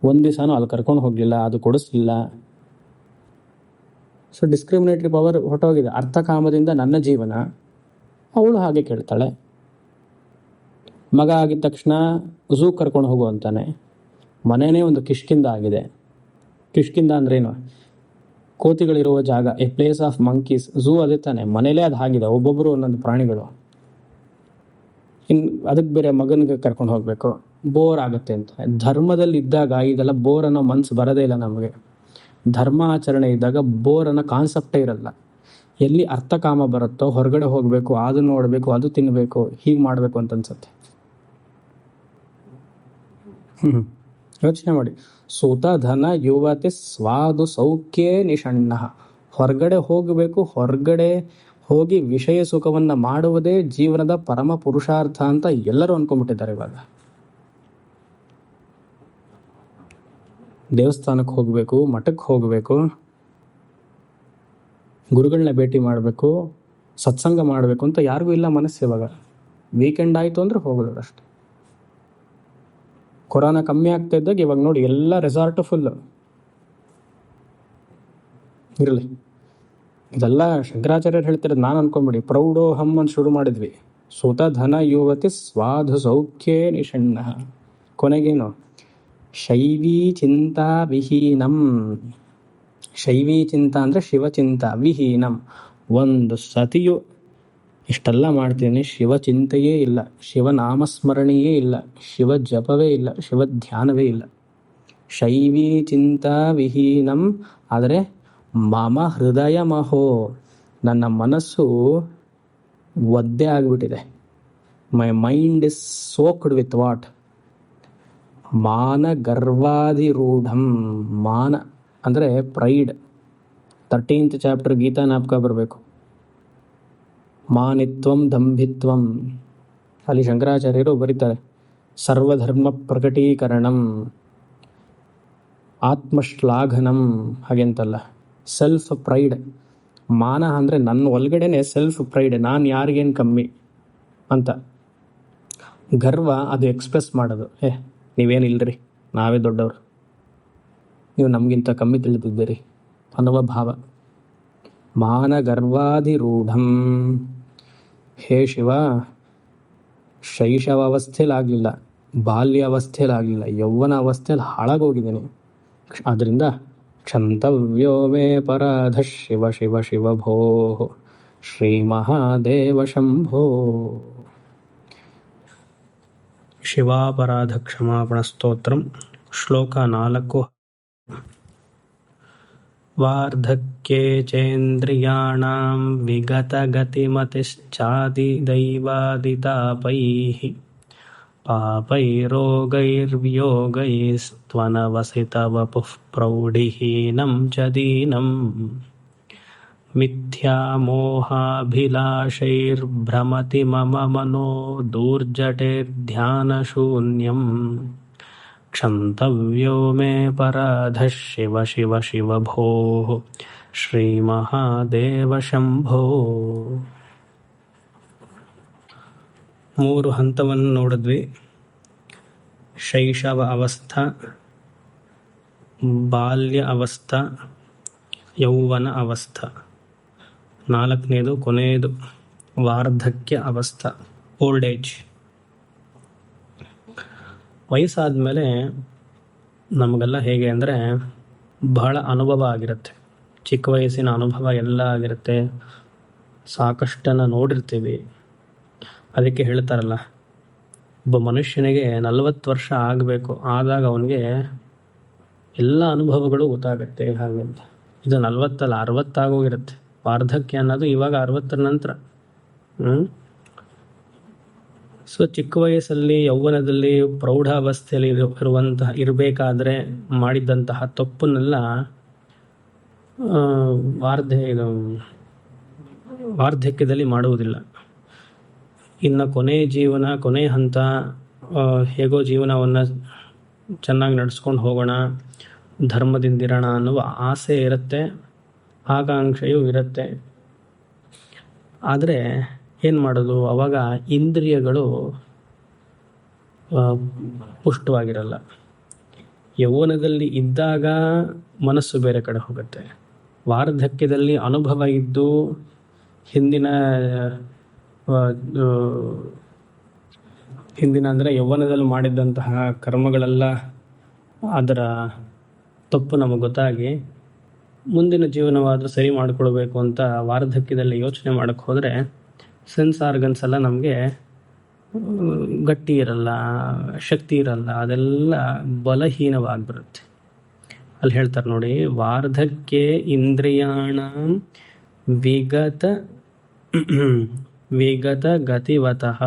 ಒಂದು ದಿವಸನೂ ಅಲ್ಲಿ ಕರ್ಕೊಂಡು ಹೋಗಲಿಲ್ಲ, ಅದು ಕೊಡಿಸ್ಲಿಲ್ಲ. ಸೊ ಡಿಸ್ಕ್ರಿಮಿನೇಟರಿ ಪವರ್ ಹೊರಟೋಗಿದೆ. ಅರ್ಥಕಾಮದಿಂದ ನನ್ನ ಜೀವನ. ಅವಳು ಹಾಗೆ ಕೇಳ್ತಾಳೆ. ಮಗ ಆಗಿದ ತಕ್ಷಣ ಝೂ ಕರ್ಕೊಂಡು ಹೋಗು ಅಂತಾನೆ. ಮನೆಯೇ ಒಂದು ಕಿಷ್ಕಿಂದ ಆಗಿದೆ. ಕಿಷ್ಕಿಂದ ಅಂದ್ರೇನು? ಕೋತಿಗಳಿರುವ ಜಾಗ, A place of monkeys. Zoo ಅದೇ ತಾನೆ, ಮನೇಲೇ ಅದು ಆಗಿದೆ, ಒಬ್ಬೊಬ್ಬರು ಒಂದೊಂದು ಪ್ರಾಣಿಗಳು. ಅದಕ್ಕೆ ಬೇರೆ ಮಗನಿಗೆ ಕರ್ಕೊಂಡು ಹೋಗಬೇಕು, ಬೋರ್ ಆಗುತ್ತೆ ಅಂತ. ಧರ್ಮದಲ್ಲಿ ಇದ್ದಾಗ ಇದೆಲ್ಲ ಬೋರ್ ಅನ್ನೋ ಮನಸ್ಸು ಬರೋದೇ ಇಲ್ಲ ನಮಗೆ. ಧರ್ಮ ಆಚರಣೆ ಇದ್ದಾಗ ಬೋರ್ ಅನ್ನೋ ಕಾನ್ಸೆಪ್ಟೇ ಇರಲ್ಲ. ಎಲ್ಲಿ ಅರ್ಥಕಾಮ ಬರುತ್ತೋ ಹೊರಗಡೆ ಹೋಗಬೇಕು, ಅದು ನೋಡಬೇಕು, ಅದು ತಿನ್ನಬೇಕು, ಹೀಗೆ ಮಾಡಬೇಕು ಅಂತ ಅನ್ಸುತ್ತೆ. ಯೋಚನೆ ಮಾಡಿ. ಸುತ ಧನ ಯುವತಿ ಸ್ವಾದು ಸೌಖ್ಯೇ ನಿಷಣ್ಣ. ಹೊರಗಡೆ ಹೋಗಬೇಕು, ಹೊರಗಡೆ ಹೋಗಿ ವಿಷಯ ಸುಖವನ್ನು ಮಾಡುವುದೇ ಜೀವನದ ಪರಮ ಪುರುಷಾರ್ಥ ಅಂತ ಎಲ್ಲರೂ ಅಂದ್ಕೊಂಡ್ಬಿಟ್ಟಿದ್ದಾರೆ ಇವಾಗ. ದೇವಸ್ಥಾನಕ್ಕೆ ಹೋಗಬೇಕು, ಮಠಕ್ಕೆ ಹೋಗಬೇಕು, ಗುರುಗಳನ್ನ ಭೇಟಿ ಮಾಡಬೇಕು, ಸತ್ಸಂಗ ಮಾಡಬೇಕು ಅಂತ ಯಾರಿಗೂ ಇಲ್ಲ ಮನಸ್ಸು ಇವಾಗ. ವೀಕೆಂಡ್ ಆಯಿತು ಅಂದರೆ ಹೋಗೋದು ಅಷ್ಟೆ. ಕೊರೋನಾ ಕಮ್ಮಿ ಆಗ್ತಾ ಇದ್ದಾಗ ಇವಾಗ ನೋಡಿ ಎಲ್ಲ ರೆಸಾರ್ಟು ಫುಲ್ಲು ಇರಲಿ. ಇದೆಲ್ಲ ಶಂಕರಾಚಾರ್ಯರು ಹೇಳ್ತಿರೋದು, ನಾನು ಅನ್ಕೊಂಬಿಡಿ. ಪ್ರೌಢೋಹಂ ಅಂತ ಶುರು ಮಾಡಿದ್ವಿ. ಸುತ ಧನ ಯುವತಿ ಸ್ವಾಧು ಸೌಖ್ಯೇ ನಿಷಣ್ಣ. ಕೊನೆಗೇನು? ಶೈವೀ ಚಿಂತಾ ವಿಹೀನಂ. ಶೈವೀ ಚಿಂತ ಅಂದರೆ ಶಿವಚಿಂತ, ವಿಹೀನಂ ಒಂದು ಸತಿಯು ಇಷ್ಟೆಲ್ಲ ಮಾಡ್ತೀನಿ, ಶಿವಚಿಂತೆಯೇ ಇಲ್ಲ, ಶಿವನಾಮಸ್ಮರಣೆಯೇ ಇಲ್ಲ, ಶಿವ ಜಪವೇ ಇಲ್ಲ, ಶಿವ ಧ್ಯಾನವೇ ಇಲ್ಲ. ಶೈವೀ ಚಿಂತಾ ವಿಹೀನಂ. ಆದರೆ ಮಮ ಹೃದಯ ಮಹೋ, ನನ್ನ ಮನಸ್ಸು ಒದ್ದೆ ಆಗಿಬಿಟ್ಟಿದೆ. My mind is soaked with what? ಮಾನ ಗರ್ವಾಧಿರೂಢಂ. ಮಾನ ಅಂದರೆ ಪ್ರೈಡ್. 13th ಚಾಪ್ಟರ್ ಗೀತಾ ನಾಪಕ ಬರಬೇಕು. ಮಾನಿತ್ವಂ ದಂಭಿತ್ವಂ. ಅಲ್ಲಿ ಶಂಕರಾಚಾರ್ಯರು ಬರೀತಾರೆ, ಸರ್ವಧರ್ಮ ಪ್ರಕಟೀಕರಣಂ, ಆತ್ಮಶ್ಲಾಘನಂ, ಹಾಗೆಂತಲ್ಲ. Self pride. ಮಾನ ಅಂದರೆ ನನ್ನ ಒಳಗಡೆನೆ ಸೆಲ್ಫ್ ಪ್ರೈಡ್, ನಾನು ಯಾರಿಗೇನು ಕಮ್ಮಿ ಅಂತ. ಗರ್ವ ಅದು ಎಕ್ಸ್ಪ್ರೆಸ್ ಮಾಡೋದು, ನೀವೇನಿಲ್ಲರಿ, ನಾವೇ ದೊಡ್ಡವರು, ನೀವು ನಮಗಿಂತ ಕಮ್ಮಿ ತಿಳಿದಿದ್ದೀರಿ ಅನ್ನುವ ಭಾವ. ಮಾನ ಗರ್ವಾಧಿರೂಢಂ. ಹೇ ಶಿವ, ಶೈಶವ ಅವಸ್ಥೆಯಲ್ಲಾಗಲಿಲ್ಲ, ಬಾಲ್ಯ ಅವಸ್ಥೆಯಲ್ಲಾಗಲಿಲ್ಲ, ಯೌವನ ಅವಸ್ಥೆಯಲ್ಲಿ ಹಾಳಾಗೋಗಿದ್ದೀನಿ. ಆದ್ದರಿಂದ ಕ್ಷಂತವ್ಯೋ ಮೇ ಪರಾಧ ಶಿವ ಶಿವ ಶಿವ ಭೋ ಶ್ರೀ ಮಹಾದೇವ ಶಂಭೋ. ಶಿವಾಪರಾಧ ಕ್ಷಮಾಪಣ ಸ್ತೋತ್ರಂ. ಶ್ಲೋಕ 4. ವಾರ್ಧಕ್ಯೇ ಚೇಂದ್ರಿಯಾಣಾಂ ವಿಗತಗತಿಮತಿಶ್ಚಾದಿ ದೈವಾದಿತಾಪೈಃ ಪಾಪೈರೋಗೈರ್ವಿಯೋಗೈಸ್ತ್ವನವಸಿತವಪುಃ ಪ್ರೌಢಿಹೀನಂ ಚ ದೀನಂ. ಮಿಥ್ಯಾಮೋಹಾಭಿಲಾಷೈರ್ಭ್ರಮತಿ ಮಮ ಮನೋ ದೂರ್ಜಟೈರ್ಧ್ಯಾನಶೂನ್ಯಂ. ಕ್ಷಂತವ್ಯೋ ಮೇ ಪರಾಧಃ ಶಿವ ಶಿವ ಶಿವ ಭೋ ಶ್ರೀ ಮಹಾದೇವ ಶಂಭೋ. 3 ಹಂತವನ್ನು ನೋಡಿದ್ವಿ. ಶೈಶವ ಅವಸ್ಥಾ, ಬಾಲ್ಯ ಅವಸ್ಥಾ, ಯೌವನ ಅವಸ್ಥಾ. 4ನೇದು ಕೊನೆಯದು ವಾರ್ಧಕ್ಯ ಅವಸ್ಥಾ, ಓಲ್ಡ್ ಏಜ್. ವಯಸ್ಸಾದಮೇಲೆ ನಮಗೆಲ್ಲ ಹೇಗೆ ಅಂದರೆ ಬಹಳ ಅನುಭವ ಆಗಿರುತ್ತೆ. ಚಿಕ್ಕ ವಯಸ್ಸಿನ ಅನುಭವ ಎಲ್ಲ ಆಗಿರುತ್ತೆ. ಸಾಕಷ್ಟನ್ನು ನೋಡಿರ್ತೀವಿ. ಅದಕ್ಕೆ ಹೇಳ್ತಾರಲ್ಲ, ಒಬ್ಬ ಮನುಷ್ಯನಿಗೆ 40 ವರ್ಷ ಆಗಬೇಕು, ಆದಾಗ ಅವನಿಗೆ ಎಲ್ಲ ಅನುಭವಗಳು ಗೊತ್ತಾಗುತ್ತೆ ಹಾಗಂತ. ಇದು 40 ಅಲ್ಲ, 60 ಆಗೋಗಿರುತ್ತೆ. ವಾರ್ಧಕ್ಯ ಅನ್ನೋದು ಇವಾಗ 60ರ ನಂತರ. ಸೊ ಚಿಕ್ಕ ವಯಸ್ಸಲ್ಲಿ, ಯೌವನದಲ್ಲಿ, ಪ್ರೌಢಾವಸ್ಥೆಯಲ್ಲಿ ಇರಬೇಕಾದ್ರೆ ಮಾಡಿದ್ದಂತಹ ತಪ್ಪನ್ನೆಲ್ಲ ವಾರ್ಧಕ್ಯದಲ್ಲಿ ಮಾಡುವುದಿಲ್ಲ. ಇನ್ನು ಕೊನೆಯ ಹಂತ, ಹೇಗೋ ಜೀವನವನ್ನು ಚೆನ್ನಾಗಿ ನಡೆಸ್ಕೊಂಡು ಹೋಗೋಣ, ಧರ್ಮದಿಂದಿರೋಣ ಅನ್ನುವ ಆಸೆ ಇರುತ್ತೆ, ಆಕಾಂಕ್ಷೆಯೂ ಇರುತ್ತೆ. ಆದರೆ ಏನು ಮಾಡೋದು, ಅವಾಗ ಇಂದ್ರಿಯಗಳು ಪುಷ್ಟವಾಗಿರಲ್ಲ. ಯೌವನದಲ್ಲಿ ಇದ್ದಾಗ ಮನಸ್ಸು ಬೇರೆ ಕಡೆ ಹೋಗುತ್ತೆ. ವಾರ್ಧಕ್ಯದಲ್ಲಿ ಅನುಭವ ಇದ್ದು ಹಿಂದಿನ ಅಂದರೆ ಯೌವನದಲ್ಲಿ ಮಾಡಿದ್ದಂತಹ ಕರ್ಮಗಳೆಲ್ಲ, ಅದರ ತಪ್ಪು ನಮಗೆ ಗೊತ್ತಾಗಿ ಮುಂದಿನ ಜೀವನವಾದರೂ ಸರಿ ಮಾಡಿಕೊಳ್ಬೇಕು ಅಂತ ವಾರ್ಧಕ್ಯದಲ್ಲಿ ಯೋಚನೆ ಮಾಡೋಕ್ಕೆ ಹೋದರೆ ಸೆನ್ಸ್ ಆರ್ಗನ್ಸ್ ಎಲ್ಲ ನಮಗೆ ಗಟ್ಟಿ ಇರಲ್ಲ, ಶಕ್ತಿ ಇರಲ್ಲ, ಅದೆಲ್ಲ ಬಲಹೀನವಾಗಿಬಿಡುತ್ತೆ. ಅಲ್ಲಿ ಹೇಳ್ತಾರೆ ನೋಡಿ, ವಾರ್ಧಕ್ಯ ಇಂದ್ರಿಯಾಣ ವಿಗತ ಗತಿವತಃ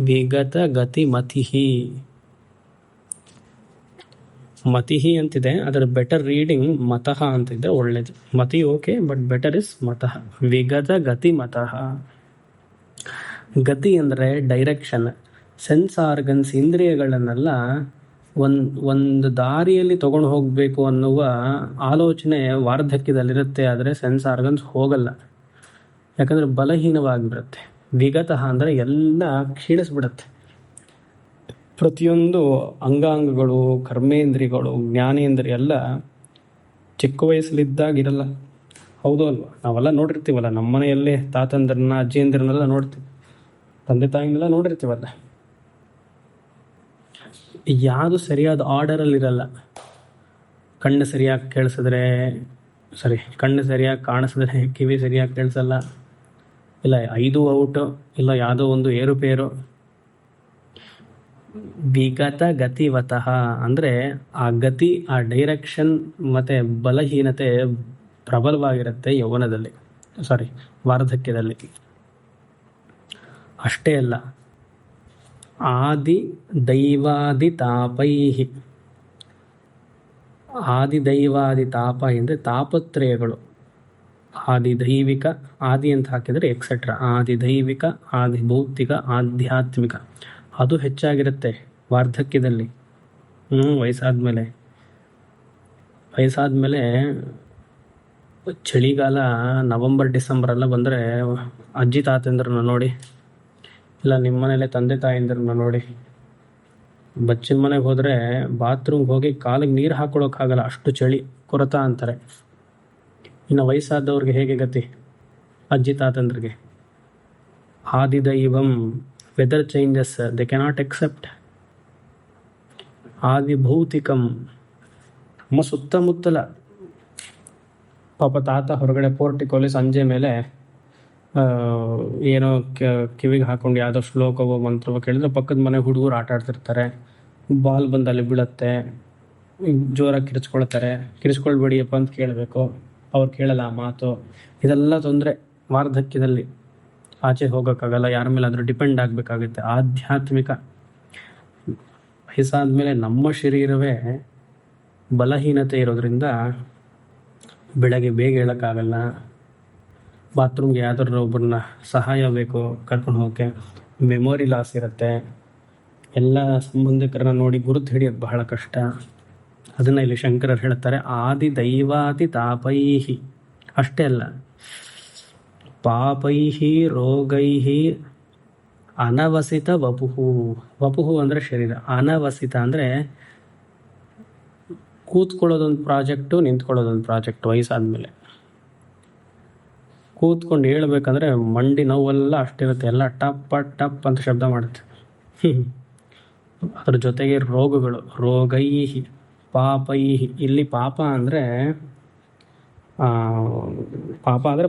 ವಿಗತ ಗತಿಮತಿಹಿ. ಮತಿಹಿ ಅಂತಿದೆ, ಅದರ ಬೆಟರ್ ರೀಡಿಂಗ್ ಮತಃ ಅಂತಿದೆ, ಒಳ್ಳೇದು. ಮತಿ ಓಕೆ, ಬಟ್ ಬೆಟರ್ ಇಸ್ ಮತಃ. ವಿಗತ ಗತಿ ಮತಃ. ಗತಿ ಅಂದರೆ ಡೈರೆಕ್ಷನ್. ಸೆನ್ಸ್ ಆರ್ಗನ್ಸ್, ಇಂದ್ರಿಯಗಳನ್ನೆಲ್ಲ ಒಂದು ದಾರಿಯಲ್ಲಿ ತಗೊಂಡು ಹೋಗಬೇಕು ಅನ್ನುವ ಆಲೋಚನೆ ವಾರ್ಧಕ್ಯದಲ್ಲಿರುತ್ತೆ. ಆದರೆ ಸೆನ್ಸ್ ಆರ್ಗನ್ಸ್ ಹೋಗಲ್ಲ, ಯಾಕಂದರೆ ಬಲಹೀನವಾಗಿಬಿಡುತ್ತೆ. ವಿಗತಃ ಅಂದರೆ ಎಲ್ಲ ಕ್ಷೀಣಿಸ್ಬಿಡುತ್ತೆ. ಪ್ರತಿಯೊಂದು ಅಂಗಾಂಗಗಳು, ಕರ್ಮೇಂದ್ರಿಯಗಳು, ಜ್ಞಾನೇಂದ್ರಿಯ ಎಲ್ಲ ಚಿಕ್ಕ ವಯಸ್ಸಲ್ಲಿದ್ದಾಗಿರಲ್ಲ. ಹೌದು ಅಲ್ವಾ? ನಾವೆಲ್ಲ ನೋಡಿರ್ತೀವಲ್ಲ, ನಮ್ಮ ಮನೆಯಲ್ಲೇ ತಾತಂದ್ರನ್ನ, ಅಜ್ಜಿಯಂದ್ರನ್ನೆಲ್ಲ ನೋಡ್ತೀವಿ, ತಂದೆ ತಾಯಿನೆಲ್ಲ ನೋಡಿರ್ತೀವಲ್ಲ. ಯಾವುದು ಸರಿಯಾದ ಆರ್ಡರಲ್ಲಿರಲ್ಲ. ಕಣ್ಣು ಸರಿಯಾಗಿ ಕಾಣಿಸಿದ್ರೆ ಕಿವಿ ಸರಿಯಾಗಿ ಕೇಳಿಸಲ್ಲ, ಇಲ್ಲ 5 ಔಟು, ಇಲ್ಲ ಯಾವುದೋ ಒಂದು ಏರುಪೇರು. ವಿಗತ ಗತಿವತಃ ಅಂದರೆ ಆ ಗತಿ, ಆ ಡೈರೆಕ್ಷನ್ ಮತ್ತು ಬಲಹೀನತೆ ಪ್ರಬಲವಾಗಿರುತ್ತೆ ವಾರ್ಧಕ್ಯದಲ್ಲಿ. ಅಷ್ಟೇ ಅಲ್ಲ, ಆದಿದೈವಾದಿ ತಾಪ ಅಂದರೆ ತಾಪತ್ರಯಗಳು. ಆದಿದೈವಿಕ, ಆದಿ ಅಂತ ಹಾಕಿದರೆ ಎಕ್ಸೆಟ್ರಾ, ಆದಿದೈವಿಕ, ಆದಿಭೌತಿಕ, ಆಧ್ಯಾತ್ಮಿಕ, ಅದು ಹೆಚ್ಚಾಗಿರುತ್ತೆ ವಾರ್ಧಕ್ಯದಲ್ಲಿ. ವಯಸ್ಸಾದ್ಮೇಲೆ ಚಳಿಗಾಲ, ನವಂಬರ್ ಡಿಸೆಂಬರ್ ಎಲ್ಲ ಬಂದರೆ ಅಜ್ಜಿ ತಾತಂದ್ರನ್ನ ನೋಡಿ, ಇಲ್ಲ ನಿಮ್ಮ ಮನೇಲೆ ತಂದೆ ತಾಯಿಂದ್ರನ್ನ ನೋಡಿ. ಬಚ್ಚಿನ ಮನೆಗೆ ಹೋದರೆ ಬಾತ್ರೂಮ್ಗೆ ಹೋಗಿ ಕಾಲಿಗೆ ನೀರು ಹಾಕೊಳ್ಳೋಕ್ಕಾಗಲ್ಲ, ಅಷ್ಟು ಚಳಿ, ಕೊರತ ಅಂತಾರೆ. ಇನ್ನು ವಯಸ್ಸಾದವ್ರಿಗೆ ಹೇಗೆ ಗತಿ? ಅಜ್ಜಿ ತಾತಂದ್ರಿಗೆ ಆದಿದೈವಂ, ವೆದರ್ ಚೇಂಜಸ್ ದೆ ಕೆನಾಟ್ ಎಕ್ಸೆಪ್ಟ್. ಆದಿಭೌತಿಕಂ, ನಮ್ಮ ಸುತ್ತಮುತ್ತಲ ಪಾಪ ತಾತ ಹೊರಗಡೆ ಪೋರ್ಟಿಕೋಲಿ ಸಂಜೆ ಮೇಲೆ ಏನೋ ಕಿವಿಗೆ ಹಾಕೊಂಡು ಯಾವುದೋ ಶ್ಲೋಕವೋ ಮಂತ್ರವೋ ಕೇಳಿದ್ರೆ ಪಕ್ಕದ ಮನೆ ಹುಡುಗರು ಆಟ ಆಡ್ತಿರ್ತಾರೆ, ಬಾಲ್ ಬಂದು ಅಲ್ಲಿ ಬೀಳುತ್ತೆ, ಜೋರಾಗಿ ಕಿರಿಸ್ಕೊಳ್ಬೇಡಿಯಪ್ಪ ಅಂತ ಕೇಳಬೇಕು, ಅವ್ರು ಕೇಳಲ್ಲ ಆ ಮಾತು. ಇದೆಲ್ಲ ತೊಂದರೆ ವಾರ್ಧಕ್ಯದಲ್ಲಿ. ಆಚೆ ಹೋಗೋಕ್ಕಾಗಲ್ಲ, ಯಾರ ಮೇಲೆ ಆದರೂ ಡಿಪೆಂಡ್ ಆಗಬೇಕಾಗುತ್ತೆ. ಆಧ್ಯಾತ್ಮಿಕ, ವಯಸ್ಸಾದ್ಮೇಲೆ ನಮ್ಮ ಶರೀರವೇ ಬಲಹೀನತೆ ಇರೋದ್ರಿಂದ ಬೆಳಗ್ಗೆ ಬೇಗ ಹೇಳೋಕ್ಕಾಗಲ್ಲ. ಬಾತ್ರೂಮ್ಗೆ ಯಾವ್ದಾದ್ರು ಒಬ್ಬರನ್ನ ಸಹಾಯ ಬೇಕು ಕರ್ಕೊಂಡು ಹೋಗೋಕ್ಕೆ. ಮೆಮೊರಿ ಲಾಸ್ ಇರುತ್ತೆ. ಎಲ್ಲ ಸಂಬಂಧಿಕರನ್ನ ನೋಡಿ ಗುರುತು ಹಿಡಿಯೋದು ಬಹಳ ಕಷ್ಟ. ಅದನ್ನು ಇಲ್ಲಿ ಶಂಕರರು ಹೇಳ್ತಾರೆ, ಆದಿ ದೈವಾದಿ ತಾಪೈಹಿ. ಅಷ್ಟೇ ಅಲ್ಲ, ಪಾಪೈಃ ರೋಗೈಃ ಅನವಸಿತ ವಪುಹು. ವಪುಹು ಅಂದರೆ ಶರೀರ, ಅನವಸಿತ ಅಂದರೆ ಕೂತ್ಕೊಳ್ಳೋದೊಂದು ಪ್ರಾಜೆಕ್ಟು, ನಿಂತ್ಕೊಳ್ಳೋದೊಂದು ಪ್ರಾಜೆಕ್ಟ್. ವಯಸ್ಸಾದ್ಮೇಲೆ ಕೂತ್ಕೊಂಡು ಹೇಳ್ಬೇಕಂದ್ರೆ ಮಂಡಿ ನೋವೆಲ್ಲ ಅಷ್ಟಿರುತ್ತೆ, ಎಲ್ಲ ಟಪ್ ಟಪ್ ಅಂತ ಶಬ್ದ ಮಾಡುತ್ತೆ. ಅದ್ರ ಜೊತೆಗೆ ರೋಗಗಳು, ರೋಗೈಹಿ ಪಾಪೈಹಿ. ಇಲ್ಲಿ ಪಾಪ ಅಂದರೆ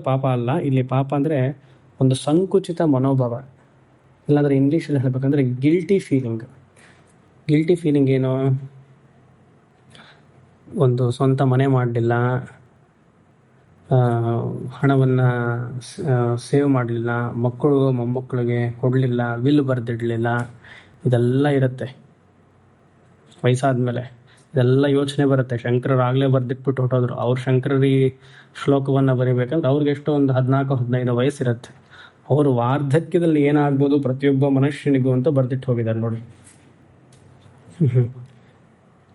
ಪಾಪ ಅಲ್ಲ, ಇಲ್ಲಿ ಪಾಪ ಅಂದರೆ ಒಂದು ಸಂಕುಚಿತ ಮನೋಭಾವ, ಇಲ್ಲಾಂದರೆ ಇಂಗ್ಲೀಷಲ್ಲಿ ಹೇಳ್ಬೇಕಂದ್ರೆ ಗಿಲ್ಟಿ ಫೀಲಿಂಗ್. ಗಿಲ್ಟಿ ಫೀಲಿಂಗ್ ಏನು? ಒಂದು ಸ್ವಂತ ಮನೆ ಮಾಡಲಿಲ್ಲ, ಹಣವನ್ನು ಸೇವ್ ಮಾಡಲಿಲ್ಲ, ಮಕ್ಕಳು ಮೊಮ್ಮಕ್ಕಳಿಗೆ ಕೊಡಲಿಲ್ಲ, ವಿಲ್ ಬರೆದಿಡಲಿಲ್ಲ, ಇದೆಲ್ಲ ಇರುತ್ತೆ ವಯಸ್ಸಾದ್ಮೇಲೆ. ಇದೆಲ್ಲ ಯೋಚನೆ ಬರುತ್ತೆ. ಶಂಕರರಾಗಲೇ ಬರೆದಿಟ್ಬಿಟ್ಟು ಹೊಟ್ಟೋದ್ರು. ಅವ್ರು ಶಂಕರರಿ ಶ್ಲೋಕವನ್ನು ಬರೀಬೇಕಂದ್ರೆ ಅವ್ರಿಗೆ ಎಷ್ಟೋ ಒಂದು 14-15 ವಯಸ್ಸಿರುತ್ತೆ. ಅವರು ವಾರ್ಧಕ್ಯದಲ್ಲಿ ಏನಾಗ್ಬೋದು ಪ್ರತಿಯೊಬ್ಬ ಮನುಷ್ಯನಿಗೂ ಅಂತ ಬರೆದಿಟ್ಟು ಹೋಗಿದ್ದಾರೆ ನೋಡಿ.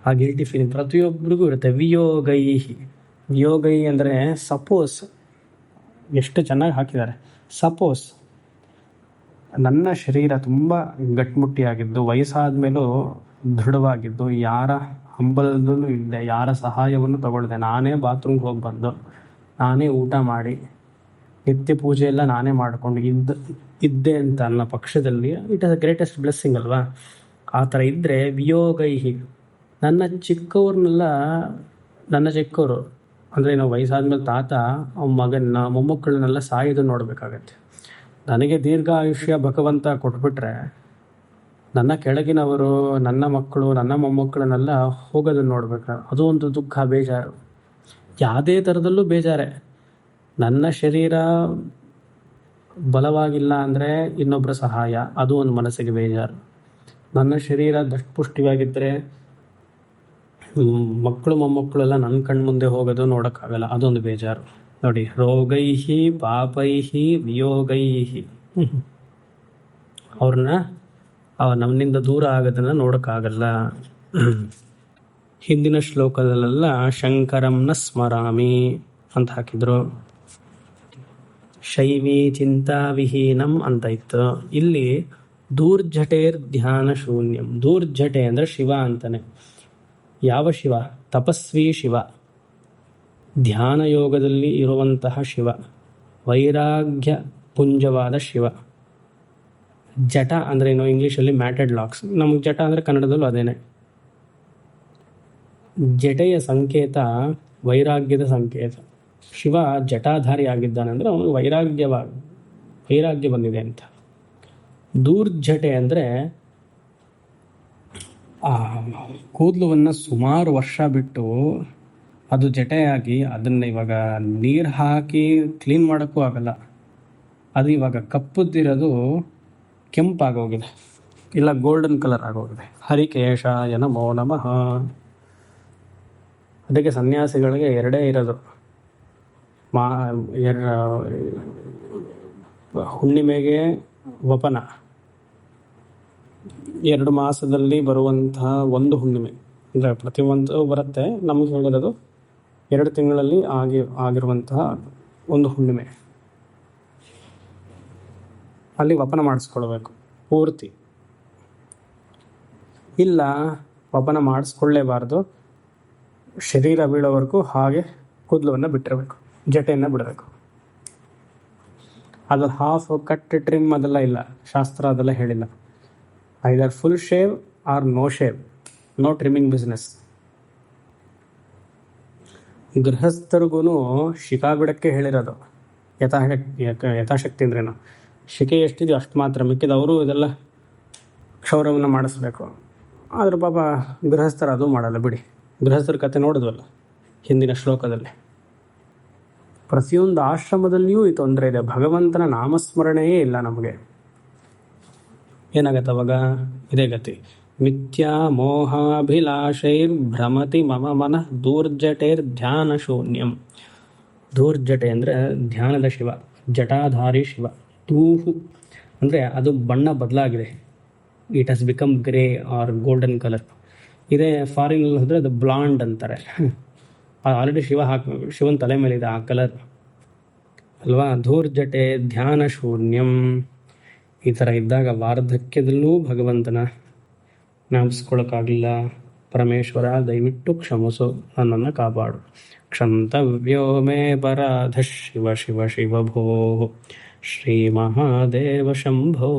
ಆ ಗಿಲ್ಟಿ ಫೀಲಿಂಗ್ ಪ್ರತಿಯೊಬ್ಬರಿಗೂ ಇರುತ್ತೆ. ವಿಯೋಗೈ ಅಂದರೆ ಸಪೋಸ್, ಎಷ್ಟು ಚೆನ್ನಾಗಿ ಹಾಕಿದ್ದಾರೆ. ಸಪೋಸ್ ನನ್ನ ಶರೀರ ತುಂಬ ಗಟ್ಟಿಮುಟ್ಟಿಯಾಗಿದ್ದು, ವಯಸ್ಸಾದ ಮೇಲೂ ದೃಢವಾಗಿದ್ದು, ಯಾರ ಹಂಬಲದಲ್ಲೂ ಇಲ್ಲದೆ, ಯಾರ ಸಹಾಯವನ್ನು ತಗೊಳ್ದೆ, ನಾನೇ ಬಾತ್ರೂಮ್ಗೆ ಹೋಗಿ ಬಂದು, ನಾನೇ ಊಟ ಮಾಡಿ, ನಿತ್ಯ ಪೂಜೆ ಎಲ್ಲ ನಾನೇ ಮಾಡಿಕೊಂಡು ಇದ್ದೆ ಅಂತ ಅನ್ನೋ ಪಕ್ಷದಲ್ಲಿ it is the greatest blessing ಅಲ್ವಾ? ಆ ಥರ ಇದ್ದರೆ ವಿಯೋಗೈಹಿ, ನನ್ನ ಚಿಕ್ಕವರು ಅಂದರೆ ನಾವು ವಯಸ್ಸಾದ್ಮೇಲೆ ತಾತ ಮಗನ ಮೊಮ್ಮಕ್ಕಳನ್ನೆಲ್ಲ ಸಾಯೋದು ನೋಡಬೇಕಾಗತ್ತೆ. ನನಗೆ ದೀರ್ಘಾಯುಷ್ಯ ಭಗವಂತ ಕೊಟ್ಬಿಟ್ರೆ ನನ್ನ ಕೆಳಗಿನವರು, ನನ್ನ ಮಕ್ಕಳು, ನನ್ನ ಮೊಮ್ಮಕ್ಕಳನ್ನೆಲ್ಲ ಹೋಗೋದನ್ನು ನೋಡ್ಬೇಕು. ಅದು ಒಂದು ದುಃಖ, ಬೇಜಾರು. ಯಾವುದೇ ಥರದಲ್ಲೂ ಬೇಜಾರೆ. ನನ್ನ ಶರೀರ ಬಲವಾಗಿಲ್ಲ ಅಂದರೆ ಇನ್ನೊಬ್ಬರ ಸಹಾಯ, ಅದು ಒಂದು ಮನಸ್ಸಿಗೆ ಬೇಜಾರು. ನನ್ನ ಶರೀರ ದಷ್ಟಪುಷ್ಟಿಯಾಗಿದ್ದರೆ ಮಕ್ಕಳು ಮೊಮ್ಮಕ್ಕಳೆಲ್ಲ ನನ್ನ ಕಣ್ಮುಂದೆ ಹೋಗೋದು ನೋಡೋಕ್ಕಾಗಲ್ಲ, ಅದೊಂದು ಬೇಜಾರು. ನೋಡಿ, ರೋಗೈಹಿ ಪಾಪೈಹಿ ವಿಯೋಗೈಹಿ. ಅವ್ರನ್ನ ನಮ್ಮಿಂದ ದೂರ ಆಗೋದನ್ನು ನೋಡೋಕ್ಕಾಗಲ್ಲ. ಹಿಂದಿನ ಶ್ಲೋಕದಲ್ಲೆಲ್ಲ ಶಂಕರಂನ ಸ್ಮರಾಮಿ ಅಂತ ಹಾಕಿದ್ರು, ಶೈವಿ ಚಿಂತಾ ವಿಹೀನಂ ಅಂತ ಇತ್ತು. ಇಲ್ಲಿ ದೂರ್ಜಟೇರ್ ಧ್ಯಾನ ಶೂನ್ಯಂ. ದೂರ್ಜಟೆ ಅಂದರೆ ಶಿವ ಅಂತಾನೆ. ಯಾವ ಶಿವ? ತಪಸ್ವಿ ಶಿವ, ಧ್ಯಾನ ಯೋಗದಲ್ಲಿ ಇರುವಂತಹ ಶಿವ, ವೈರಾಗ್ಯ ಪುಂಜವಾದ ಶಿವ. ಜಟ ಅಂದರೆ ಏನು? ಇಂಗ್ಲೀಷಲ್ಲಿ ಮ್ಯಾಟೆಡ್ ಲಾಕ್ಸ್. ನಮಗೆ ಜಟ ಅಂದರೆ ಕನ್ನಡದಲ್ಲೂ ಅದೇನೆ. ಜಟೆಯ ಸಂಕೇತ ವೈರಾಗ್ಯದ ಸಂಕೇತ. ಶಿವ ಜಟಾಧಾರಿ ಆಗಿದ್ದಾನೆ ಅಂದರೆ ಅವನಿಗೆ ವೈರಾಗ್ಯ ಬಂದಿದೆ ಅಂತ. ದೂರ್ಜಟೆ ಅಂದರೆ ಆ ಕೂದಲುವನ್ನು ಸುಮಾರು ವರ್ಷ ಬಿಟ್ಟು ಅದು ಜಟೆಯಾಗಿ ಅದನ್ನು ಇವಾಗ ನೀರು ಹಾಕಿ ಕ್ಲೀನ್ ಮಾಡೋಕ್ಕೂ ಆಗಲ್ಲ. ಅದು ಇವಾಗ ಕಪ್ಪುದ್ದಿರೋದು ಕೆಂಪಾಗೋಗಿದೆ, ಇಲ್ಲ ಗೋಲ್ಡನ್ ಕಲರ್ ಆಗೋಗಿದೆ. ಹರಿಕೇಶಾಯ ನಮೋ ನಮಃ. ಅದಕ್ಕೆ ಸನ್ಯಾಸಿಗಳಿಗೆ ಎರಡೇ ಇರೋದು, ಹುಣ್ಣಿಮೆಗೆ ವಪನ, 2 ಮಾಸದಲ್ಲಿ ಬರುವಂತಹ ಒಂದು ಹುಣ್ಣಿಮೆ. ಅಂದರೆ ಪ್ರತಿಯೊಂದು ಬರುತ್ತೆ, ನಮಗೆ ಹೇಳೋದು 2 ತಿಂಗಳಲ್ಲಿ ಆಗಿರುವಂತಹ ಒಂದು ಹುಣ್ಣಿಮೆ, ಅಲ್ಲಿ ವಪನ ಮಾಡಿಸ್ಕೊಳ್ಬೇಕು ಪೂರ್ತಿ. ಇಲ್ಲ ವಪನ ಮಾಡಿಸ್ಕೊಳ್ಳೇಬಾರ್ದು, ಶರೀರ ಬೀಳೋವರೆಗೂ ಹಾಗೆ ಕೂದಲನ್ನು ಬಿಟ್ಟಿರಬೇಕು, ಜಟೆಯನ್ನು ಬಿಡಬೇಕು. ಅದು ಹಾಫ್ ಕಟ್ ಟ್ರಿಮ್ ಅದೆಲ್ಲ ಇಲ್ಲ, ಶಾಸ್ತ್ರ ಅದೆಲ್ಲ ಹೇಳಿಲ್ಲ. Either full shave or no shave, no trimming business. ಗೃಹಸ್ಥರಿಗೂ ಶಿಖಾ ಬಿಡಕ್ಕೆ ಹೇಳಿರೋದು. ಯಥಾಶಕ್ತಿ ಅಂದ್ರೇನು? ಶಿಖೆ ಎಷ್ಟಿದೆಯೋ ಅಷ್ಟು ಮಾತ್ರ, ಮಿಕ್ಕಿದವರು ಇದೆಲ್ಲ ಕ್ಷೌರವನ್ನು ಮಾಡಿಸ್ಬೇಕು. ಆದರೆ ಪಾಪ ಗೃಹಸ್ಥರು ಅದು ಮಾಡಲ್ಲ ಬಿಡಿ. ಗೃಹಸ್ಥರ ಕತೆ ನೋಡಿದ್ವಲ್ಲ ಹಿಂದಿನ ಶ್ಲೋಕದಲ್ಲಿ. ಪ್ರತಿಯೊಂದು ಆಶ್ರಮದಲ್ಲಿಯೂ ಈ ತೊಂದರೆ ಇದೆ. ಭಗವಂತನ ನಾಮಸ್ಮರಣೆಯೇ ಇಲ್ಲ ನಮಗೆ. ಏನಾಗತ್ತೆ ಅವಾಗ? ಇದೇ ಗತಿ. ಮಿಥ್ಯಾ ಮೋಹಾಭಿಲಾಷೈರ್ ಭ್ರಮತಿ ಮಮ ಮನಃ ದೂರ್ಜಟೇರ್ ಧ್ಯಾನ ಶೂನ್ಯಂ. ದೂರ್ಜಟೆ ಅಂದರೆ ಧ್ಯಾನದ ಶಿವ, ಜಟಾಧಾರಿ ಶಿವ. ತೂಹು ಅಂದರೆ ಅದು ಬಣ್ಣ ಬದಲಾಗಿದೆ, it has become grey or golden colour. ಇದೇ ಫಾರಿನಲ್ಲಿ ಹೋದರೆ ಅದು ಬ್ಲಾಂಡ್ ಅಂತಾರೆ. ಆಲ್ರೆಡಿ ಶಿವನ ತಲೆ ಮೇಲಿದೆ ಆ ಕಲರ್. ಅಲ್ವಾ? ಧೂರ್ಜಟೆ ಧ್ಯಾನ ಶೂನ್ಯಂ. ಈ ಥರ ಇದ್ದಾಗ ವಾರ್ಧಕ್ಯದಲ್ಲೂ ಭಗವಂತನ ಜ್ಞಾಪಿಸ್ಕೊಳಕ್ಕಾಗಲಿಲ್ಲ. ಪರಮೇಶ್ವರ ದಯವಿಟ್ಟು ಕ್ಷಮಿಸು, ನನ್ನನ್ನು ಕಾಪಾಡು. ಕ್ಷಂತವ್ಯೋ ಮೇ ಪರಾಧ ಶಿವ ಶಿವ ಶಿವ ಭೋ ಶ್ರೀ ಮಹಾದೇವ ಶಂಭೋ.